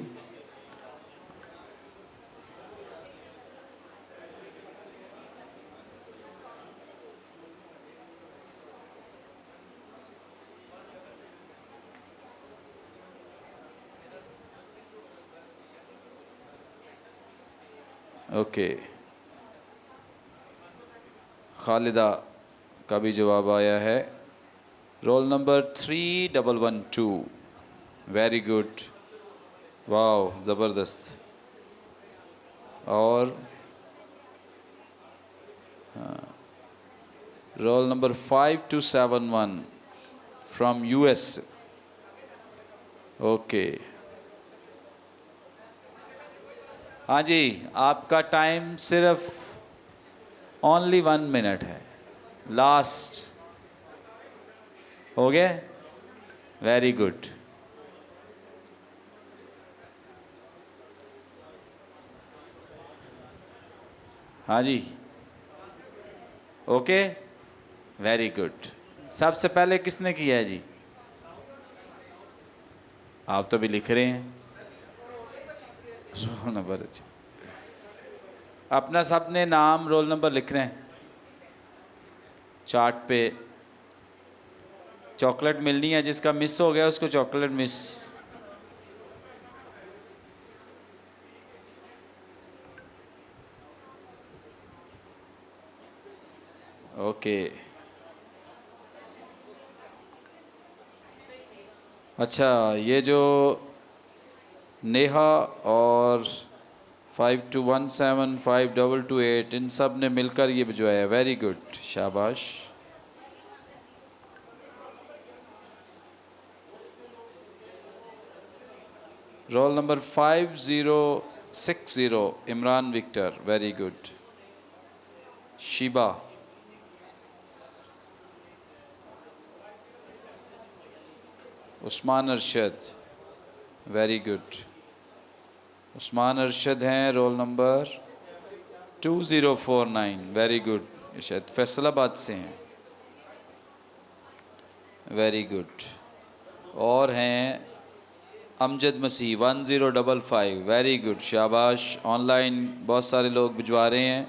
اوکے، خالدہ کا بھی جواب آیا ہے. رول نمبر 3112، ویری گڈ، واو زبردست. اور roll number 5271 from U S. Okay, ہاں جی، آپ کا ٹائم صرف اونلی 1 منٹ ہے، لاسٹ. ہو گیا، ویری گڈ. ہاں جی، اوکے، ویری گڈ. سب سے پہلے کس نے کیا ہے جی؟ آپ تو بھی لکھ رہے ہیں رول نمبر. اچھا، اپنا سب نے نام رول نمبر لکھ رہے ہیں چارٹ پہ. چاکلیٹ ملنی ہے، جس کا مس ہو گیا اس کو چاکلیٹ مس. اوکے، اچھا، یہ جو نیہا اور 5217 5228 ان سب نے مل کر یہ بھجوایا ہے، ویری گڈ، شاباش. Roll number 5060 Imran Victor, very good. Sheeba, Usman Arshad, very good. Usman Arshad ہیں، رول نمبر 2049. Very good. یہ شاید فیصل آباد سے ہیں. Very good. اور ہیں امجد مسیح 1055. Very good. شاباش. آن لائن بہت سارے لوگ بھجوا رہے ہیں.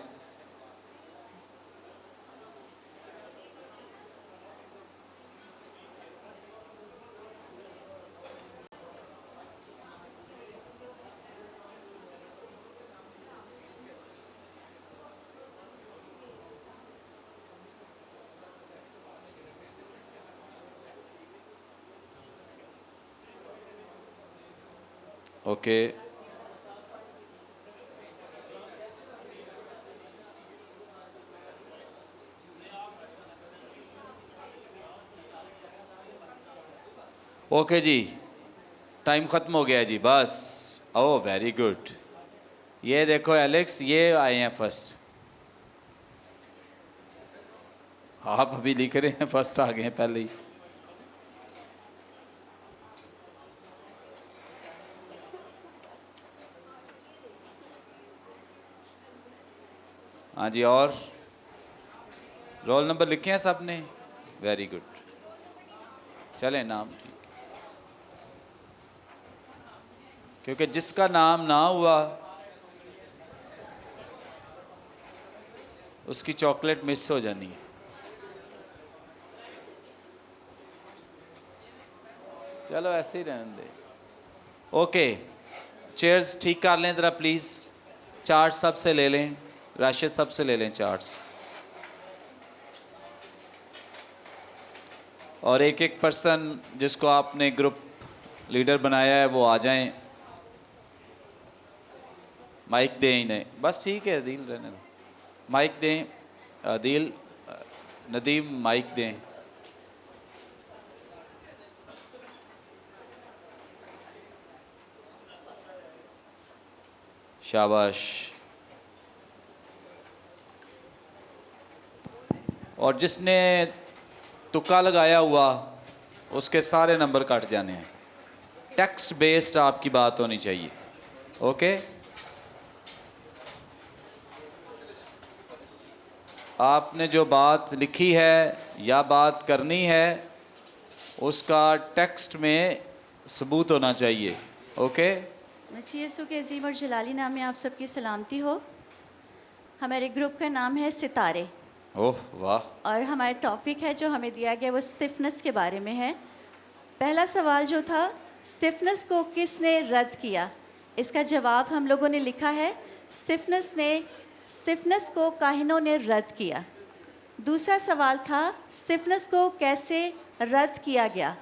اوکے. اوکے جی، ٹائم ختم ہو گیا جی، بس. او ویری گڈ. یہ دیکھو ایلیکس، یہ آئے ہیں فرسٹ. آپ ابھی لکھ رہے ہیں فرسٹ آ گئے ہیں پہلے ہی. ہاں جی. اور رول نمبر لکھے ہیں سب نے؟ Very good. چلیں نام ٹھیک. کیونکہ جس کا نام نہ ہوا اس کی چاکلیٹ مس ہو جانی ہے. چلو ایسے ہی رہنے دے. اوکے. چیئرز ٹھیک کر لیں ذرا پلیز. چارٹ سب سے لے لیں. راشد سب سے لے لیں چارٹس. اور ایک ایک پرسن جس کو آپ نے گروپ لیڈر بنایا ہے وہ آ جائیں. مائک دیں انہیں. بس ٹھیک ہے عدیل رہنے دیں. مائک دیں. عدیل، ندیم مائک دیں. شاباش. اور جس نے تکا لگایا ہوا اس کے سارے نمبر کٹ جانے ہیں. ٹیکسٹ بیسڈ آپ کی بات ہونی چاہیے. اوکے. آپ نے جو بات لکھی ہے یا بات کرنی ہے اس کا ٹیکسٹ میں ثبوت ہونا چاہیے. اوکے. مسیح یسوع کے عظیم اور جلالی نام میں آپ سب کی سلامتی ہو. ہمارے گروپ کا نام ہے ستارے. اوہ واہ. اور ہمارا ٹاپک ہے جو ہمیں دیا گیا وہ اسٹفنس کے بارے میں ہے. پہلا سوال جو تھا، اسٹفنس کو کس نے رد کیا؟ اس کا جواب ہم لوگوں نے لکھا ہے، اسٹفنس کو کاہنوں نے رد کیا. دوسرا سوال تھا، اسٹفنس کو کیسے رد کیا گیا؟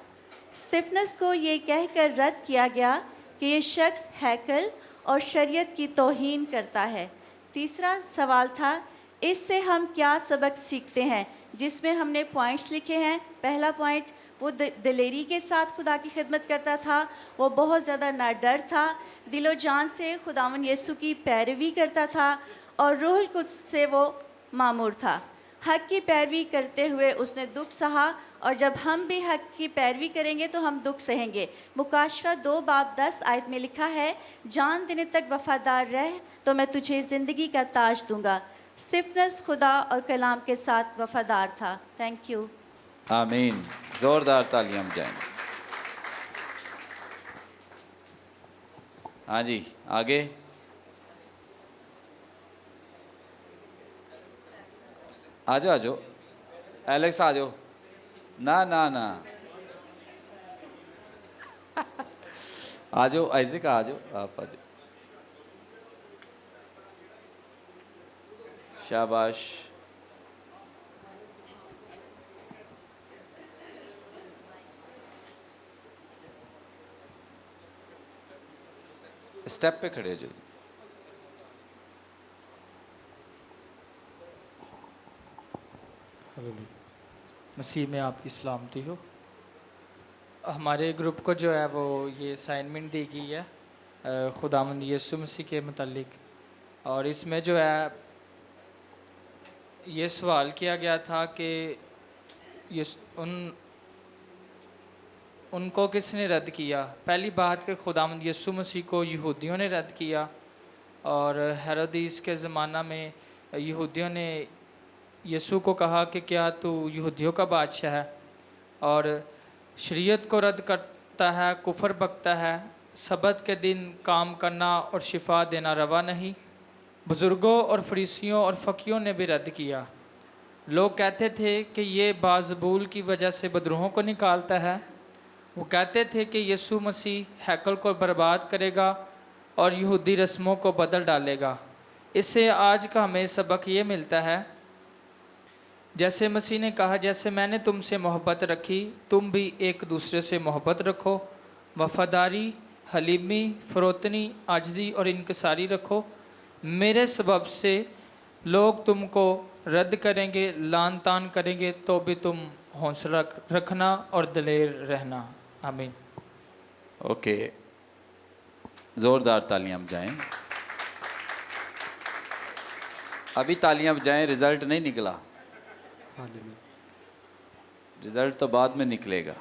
اسٹفنس کو یہ کہہ کر رد کیا گیا کہ یہ شخص ہیکل اور شریعت کی توہین کرتا ہے. تیسرا سوال تھا، اس سے ہم کیا سبق سیکھتے ہیں؟ جس میں ہم نے پوائنٹس لکھے ہیں. پہلا پوائنٹ، وہ دلیری کے ساتھ خدا کی خدمت کرتا تھا. وہ بہت زیادہ ناڈر تھا. دل و جان سے خداوند یسوع کی پیروی کرتا تھا اور روح القدس سے وہ معمور تھا. حق کی پیروی کرتے ہوئے اس نے دکھ سہا، اور جب ہم بھی حق کی پیروی کریں گے تو ہم دکھ سہیں گے. مکاشفہ 2:10 آیت میں لکھا ہے، جان دینے تک وفادار رہ تو میں تجھے زندگی کا تاج دوں گا. اسٹفنس خدا اور کلام کے ساتھ وفادار تھا. Thank you. آمین. زوردار تالیاں جائیں. ہاں جی آگے. آ جاؤ آ جاؤ. ایلیکس آ جاؤ. نہ آ جاؤ. آئزک آ جاؤ. آپ آ جاؤ. شاباش. اسٹیپ پہ کھڑے ہو جاؤ. مسیح میں آپ کی سلامتی ہو. ہمارے گروپ کو جو ہے وہ یہ اسائنمنٹ دی گئی ہے خداوند یسوع مسیح کے متعلق، اور اس میں جو ہے یہ سوال کیا گیا تھا کہ ان کو کس نے رد کیا؟ پہلی بات کہ خداوند یسوع مسیح کو یہودیوں نے رد کیا، اور ہیرودیس کے زمانہ میں یہودیوں نے یسوع کو کہا کہ کیا تو یہودیوں کا بادشاہ ہے، اور شریعت کو رد کرتا ہے، کفر بکتا ہے، سبت کے دن کام کرنا اور شفا دینا روا نہیں۔ بزرگوں اور فریسیوں اور فقیوں نے بھی رد کیا۔ لوگ کہتے تھے کہ یہ بازبول کی وجہ سے بدروحوں کو نکالتا ہے۔ وہ کہتے تھے کہ یسوع مسیح ہیکل کو برباد کرے گا اور یہودی رسموں کو بدل ڈالے گا۔ اس سے آج کا ہمیں سبق یہ ملتا ہے، جیسے مسیح نے کہا جیسے میں نے تم سے محبت رکھی تم بھی ایک دوسرے سے محبت رکھو، وفاداری، حلیمی، فروتنی، عاجزی اور انکساری رکھو۔ میرے سبب سے لوگ تم کو رد کریں گے، لعن طعن کریں گے، تو بھی تم حوصلہ رکھنا اور دلیر رہنا۔ آمین۔ اوکے، زوردار تالیاں بجائیں۔ ابھی تالیاں بجائیں، رزلٹ نہیں نکلا، رزلٹ تو بعد میں نکلے گا۔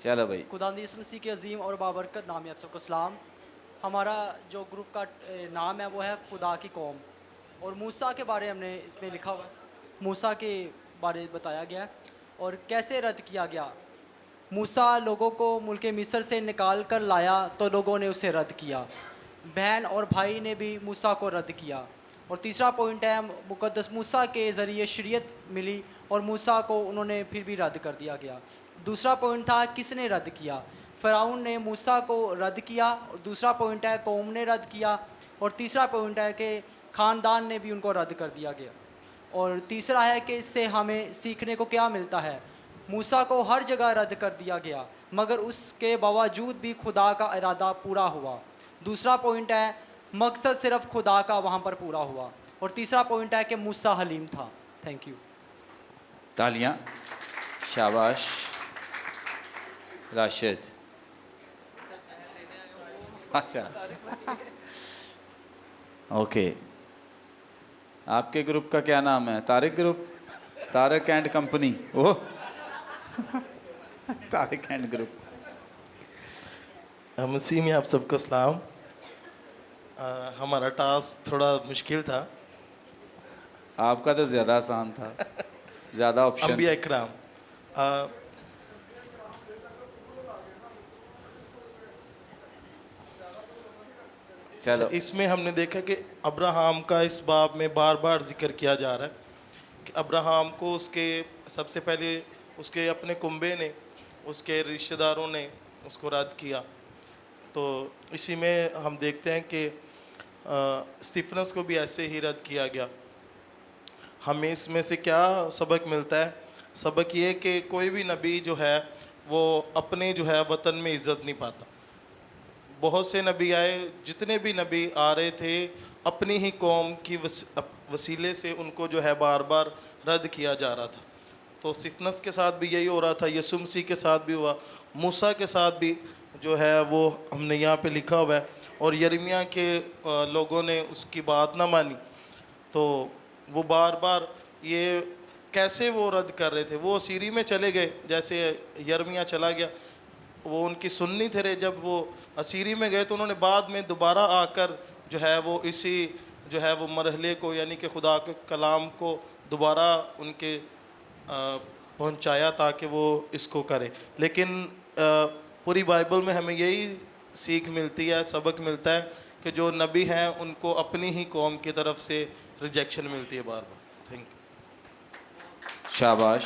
چلو بھائی، خداوند یسوع مسیح کے عظیم اور بابرکت نام میں آپ سب کو سلام۔ ہمارا جو گروپ کا نام ہے وہ ہے خدا کی قوم، اور موسیٰ کے بارے ہم نے اس میں لکھا ہوا ہے، موسیٰ کے بارے بتایا گیا ہے اور کیسے رد کیا گیا۔ موسیٰ لوگوں کو ملک مصر سے نکال کر لایا تو لوگوں نے اسے رد کیا، بہن اور بھائی نے بھی موسیٰ کو رد کیا۔ اور تیسرا پوائنٹ ہے مقدس موسیٰ کے ذریعے شریعت ملی اور موسیٰ کو انہوں نے پھر بھی رد کر دیا گیا۔ دوسرا پوائنٹ تھا کس نے رد کیا؟ فرعون نے موسیٰ کو رد کیا، اور دوسرا پوائنٹ ہے قوم نے رد کیا، اور تیسرا پوائنٹ ہے کہ خاندان نے بھی ان کو رد کر دیا گیا۔ اور تیسرا ہے کہ اس سے ہمیں سیکھنے کو کیا ملتا ہے؟ موسیٰ کو ہر جگہ رد کر دیا گیا مگر اس کے باوجود بھی خدا کا ارادہ پورا ہوا۔ دوسرا پوائنٹ ہے مقصد صرف خدا کا وہاں پر پورا ہوا، اور تیسرا پوائنٹ ہے کہ موسیٰ حلیم تھا۔ Thank you. تالیاں، شاباش۔ راشد، اچھا، اوکے، آپ کے گروپ کا کیا نام ہے؟ Tariq group, Tariq and company, وہ طارق اینڈ گروپ۔ مسیح میں آپ سب کو سلام۔ ہمارا ٹاسک تھوڑا مشکل تھا، آپ کا تو زیادہ آسان تھا، زیادہ آپشن۔ انبیاء اکرام، چلو، اس میں ہم نے دیکھا کہ ابراہام کا اس باب میں بار بار ذکر کیا جا رہا ہے کہ ابراہام کو اس کے سب سے پہلے اس کے اپنے کنبے نے، اس کے رشتہ داروں نے اس کو رد کیا۔ تو اسی میں ہم دیکھتے ہیں کہ اسطیفنس کو بھی ایسے ہی رد کیا گیا۔ ہمیں اس میں سے کیا سبق ملتا ہے؟ سبق یہ کہ کوئی بھی نبی جو ہے وہ اپنے جو ہے وطن میں عزت نہیں پاتا۔ بہت سے نبی آئے، جتنے بھی نبی آ رہے تھے اپنی ہی قوم کی وسیلے سے ان کو جو ہے بار بار رد کیا جا رہا تھا۔ تو اسطیفنس کے ساتھ بھی یہی ہو رہا تھا، یسوع مسیح کے ساتھ بھی ہوا، موسیٰ کے ساتھ بھی جو ہے وہ ہم نے یہاں پہ لکھا ہوا ہے۔ اور یرمیہ کے لوگوں نے اس کی بات نہ مانی، تو وہ بار بار یہ کیسے وہ رد کر رہے تھے؟ وہ اسیری میں چلے گئے، جیسے یرمیہ چلا گیا، وہ ان کی سننی تھے رہے۔ جب وہ اسیری میں گئے تو انہوں نے بعد میں دوبارہ آ کر جو ہے وہ اسی جو ہے وہ مرحلے کو، یعنی کہ خدا کے کلام کو دوبارہ ان کے پہنچایا تاکہ وہ اس کو کریں۔ لیکن پوری بائبل میں ہمیں یہی سیکھ ملتی ہے، سبق ملتا ہے کہ جو نبی ہیں ان کو اپنی ہی قوم کی طرف سے ریجیکشن ملتی ہے بار بار۔ Thank you. شاباش۔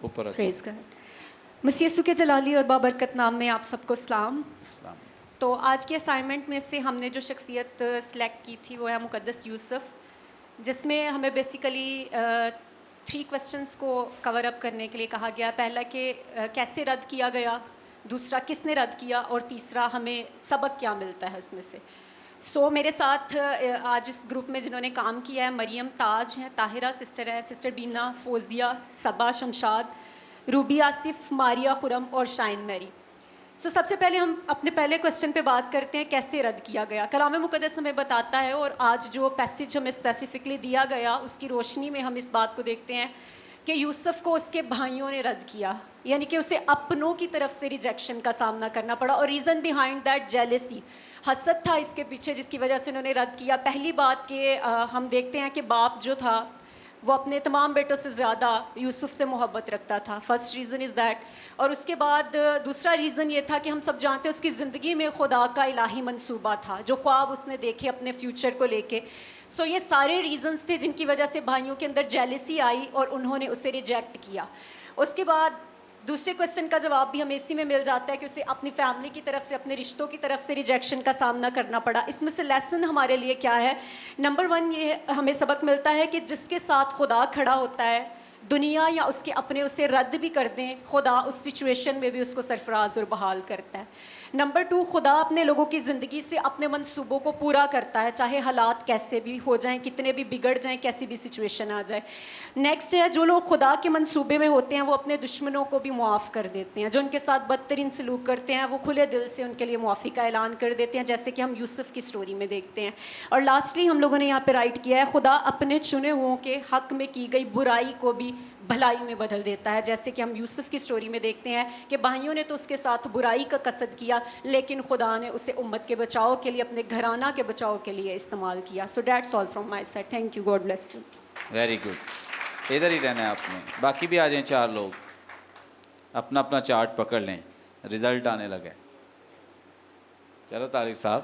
اوپر پریز گاڈ۔ مسیح یسوع کے جلالی اور بابرکت نام میں آپ سب کو سلام۔ اسلام۔ تو آج کے اسائنمنٹ میں سے ہم نے جو شخصیت سلیکٹ کی تھی وہ ہے مقدس یوسف، جس میں ہمیں بیسیکلی 3 کوسچنس کو کور اپ کرنے کے لیے کہا گیا۔ پہلا کہ کیسے رد کیا گیا، دوسرا کس نے رد کیا، اور تیسرا ہمیں سبق کیا ملتا ہے اس میں سے۔ سو میرے ساتھ آج اس گروپ میں جنہوں نے کام کیا ہے مریم تاج ہیں, طاہرہ سسٹر ہے, سسٹر بینا, فوزیہ, صبا شمشاد, روبی آصف, ماریا خرم اور شائن میری. سو سب سے پہلے ہم اپنے پہلے کوشچن پہ بات کرتے ہیں کیسے رد کیا گیا. کلام مقدس ہمیں بتاتا ہے, اور آج جو پیسیج ہمیں اسپیسیفکلی دیا گیا اس کی روشنی میں ہم اس بات کو دیکھتے ہیں کہ یوسف کو اس کے بھائیوں نے رد کیا, یعنی کہ اسے اپنوں کی طرف سے ریجیکشن کا سامنا کرنا پڑا. اور ریزن بیہائنڈ دیٹ جیلسی, حسد تھا اس کے پیچھے جس کی وجہ سے انہوں نے رد کیا. پہلی بات کہ ہم دیکھتے ہیں کہ باپ جو تھا وہ اپنے تمام بیٹوں سے زیادہ یوسف سے محبت رکھتا تھا. First reason is that. اور اس کے بعد دوسرا ریزن یہ تھا کہ ہم سب جانتے ہیں اس کی زندگی میں خدا کا الہی منصوبہ تھا, جو خواب اس نے دیکھے اپنے فیوچر کو لے کے. سو یہ سارے ریزنز تھے جن کی وجہ سے بھائیوں کے اندر جیلسی آئی اور انہوں نے اسے ریجیکٹ کیا. اس کے بعد دوسرے کوسچن کا جواب بھی ہمیں اسی میں مل جاتا ہے کہ اسے اپنی فیملی کی طرف سے, اپنے رشتوں کی طرف سے ریجیکشن کا سامنا کرنا پڑا. اس میں سے لیسن ہمارے لیے کیا ہے؟ نمبر 1 یہ ہمیں سبق ملتا ہے کہ جس کے ساتھ خدا کھڑا ہوتا ہے, دنیا یا اس کے اپنے اسے رد بھی کر دیں, خدا اس سچویشن میں بھی اس کو سرفراز اور بحال کرتا ہے. نمبر 2, خدا اپنے لوگوں کی زندگی سے اپنے منصوبوں کو پورا کرتا ہے, چاہے حالات کیسے بھی ہو جائیں, کتنے بھی بگڑ جائیں, کیسی بھی سچویشن آ جائے. نیکسٹ ہے, جو لوگ خدا کے منصوبے میں ہوتے ہیں وہ اپنے دشمنوں کو بھی معاف کر دیتے ہیں. جو ان کے ساتھ بدترین سلوک کرتے ہیں وہ کھلے دل سے ان کے لیے معافی کا اعلان کر دیتے ہیں, جیسے کہ ہم یوسف کی سٹوری میں دیکھتے ہیں. اور لاسٹلی ہم لوگوں نے یہاں پہ رائٹ کیا ہے, خدا اپنے چنے ہوئوں کے حق میں کی گئی برائی کو بھی بھلائی میں بدل دیتا ہے, جیسے کہ ہم یوسف کی سٹوری میں دیکھتے ہیں کہ بھائیوں نے تو اس کے ساتھ برائی کا قصد کیا, لیکن خدا نے اسے امت کے بچاؤ کے لیے, اپنے گھرانہ کے بچاؤ کے لیے استعمال کیا. So that's all from my side. Thank you, God bless you. Very good. ادھر ہی رہنا ہے آپ نے, باقی بھی آ جائیں 4 لوگ, اپنا اپنا چارٹ پکڑ لیں, رزلٹ آنے لگے. چلو طارق صاحب,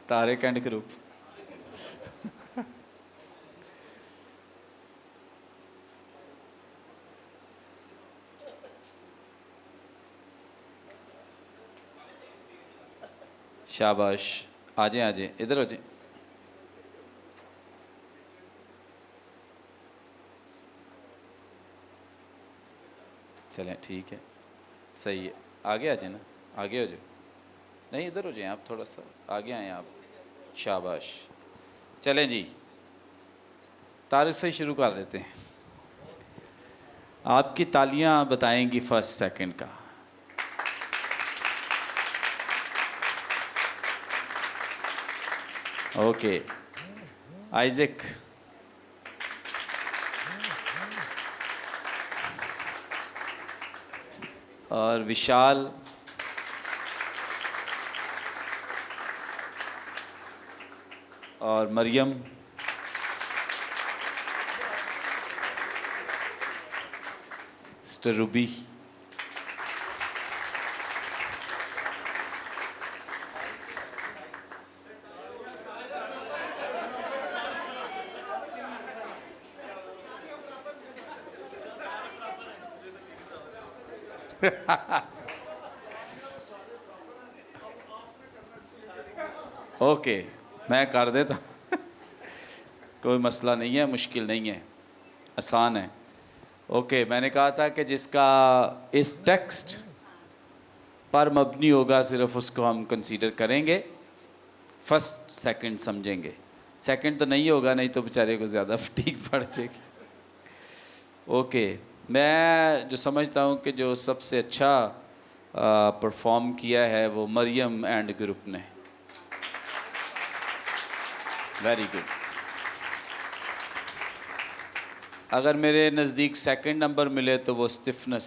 طارق اینڈ گروپ. شاباش, آ جائیں ادھر ہو جائیں. چلیں ٹھیک ہے, صحیح ہے. آگے آ جائیں نا, آگے ہو جائیں. نہیں ادھر ہو جائیں آپ, تھوڑا سا آگے آئیں آپ. شاباش. چلیں جی, طارق سے ہی شروع کر دیتے ہیں. آپ کی تالیاں بتائیں گی فرسٹ سیکنڈ کا. اوکے. آئزک, اور وشال, اور مریم, سسٹر روبی, اوکے میں کر دیتا, کوئی مسئلہ نہیں ہے, مشکل نہیں ہے, آسان ہے. اوکے, میں نے کہا تھا کہ جس کا اس ٹیکسٹ پر مبنی ہوگا صرف اس کو ہم کنسیڈر کریں گے, فرسٹ سیکنڈ سمجھیں گے. سیکنڈ تو نہیں ہوگا, نہیں تو بیچارے کو زیادہ فٹیگ پڑ جائے گی. اوکے, میں جو سمجھتا ہوں کہ جو سب سے اچھا پرفارم کیا ہے وہ مریم اینڈ گروپ نے. Very good. اگر میرے نزدیک سیکنڈ نمبر ملے تو وہ اسٹیفنس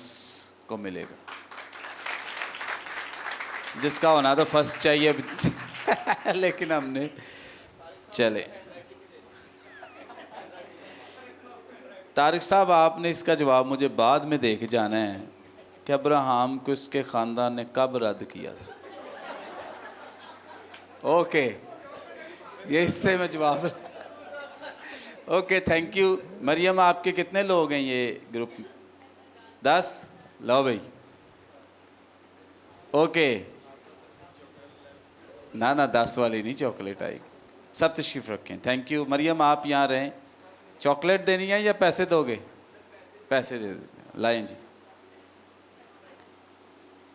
کو ملے گا, جس کا ہونا تو فرسٹ چاہیے لیکن ہم نے چلے. طارق صاحب, آپ نے اس کا جواب مجھے بعد میں دے کے جانا ہے کہ ابراہیم کو اس کے خاندان نے کب رد کیا تھا. اوکے, یہ اس سے میں جواب. Okay, thank you. مریم, آپ کے کتنے لوگ ہیں یہ گروپ میں؟ 10. لو بھائی. اوکے, نہ 10 والی نہیں, چاکلیٹ آئے گی. سب تشریف رکھیں. Thank you. مریم, آپ یہاں رہیں. چاکلیٹ دینی ہے یا پیسے دو گے؟ پیسے دے دیتے ہیں. لائیں جی.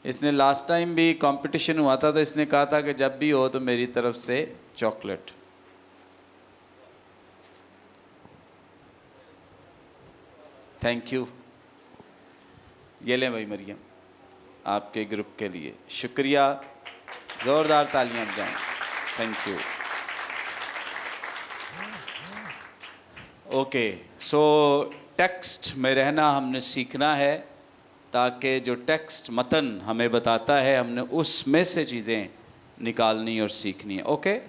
اس نے لاسٹ ٹائم بھی کمپٹیشن ہوا تھا تو اس نے کہا تھا کہ جب بھی ہو تو میری طرف سے چاکلیٹ. Thank you. یہ لیں بھائی مریم آپ کے گروپ کے لیے. شکریہ, زوردار تالیاں بجائیں. Thank you. Okay, so text میں رہنا ہم نے سیکھنا ہے تاکہ جو ٹیکسٹ متن ہمیں بتاتا ہے ہم نے اس میں سے چیزیں نکالنی اور سیکھنی ہے. اوکے.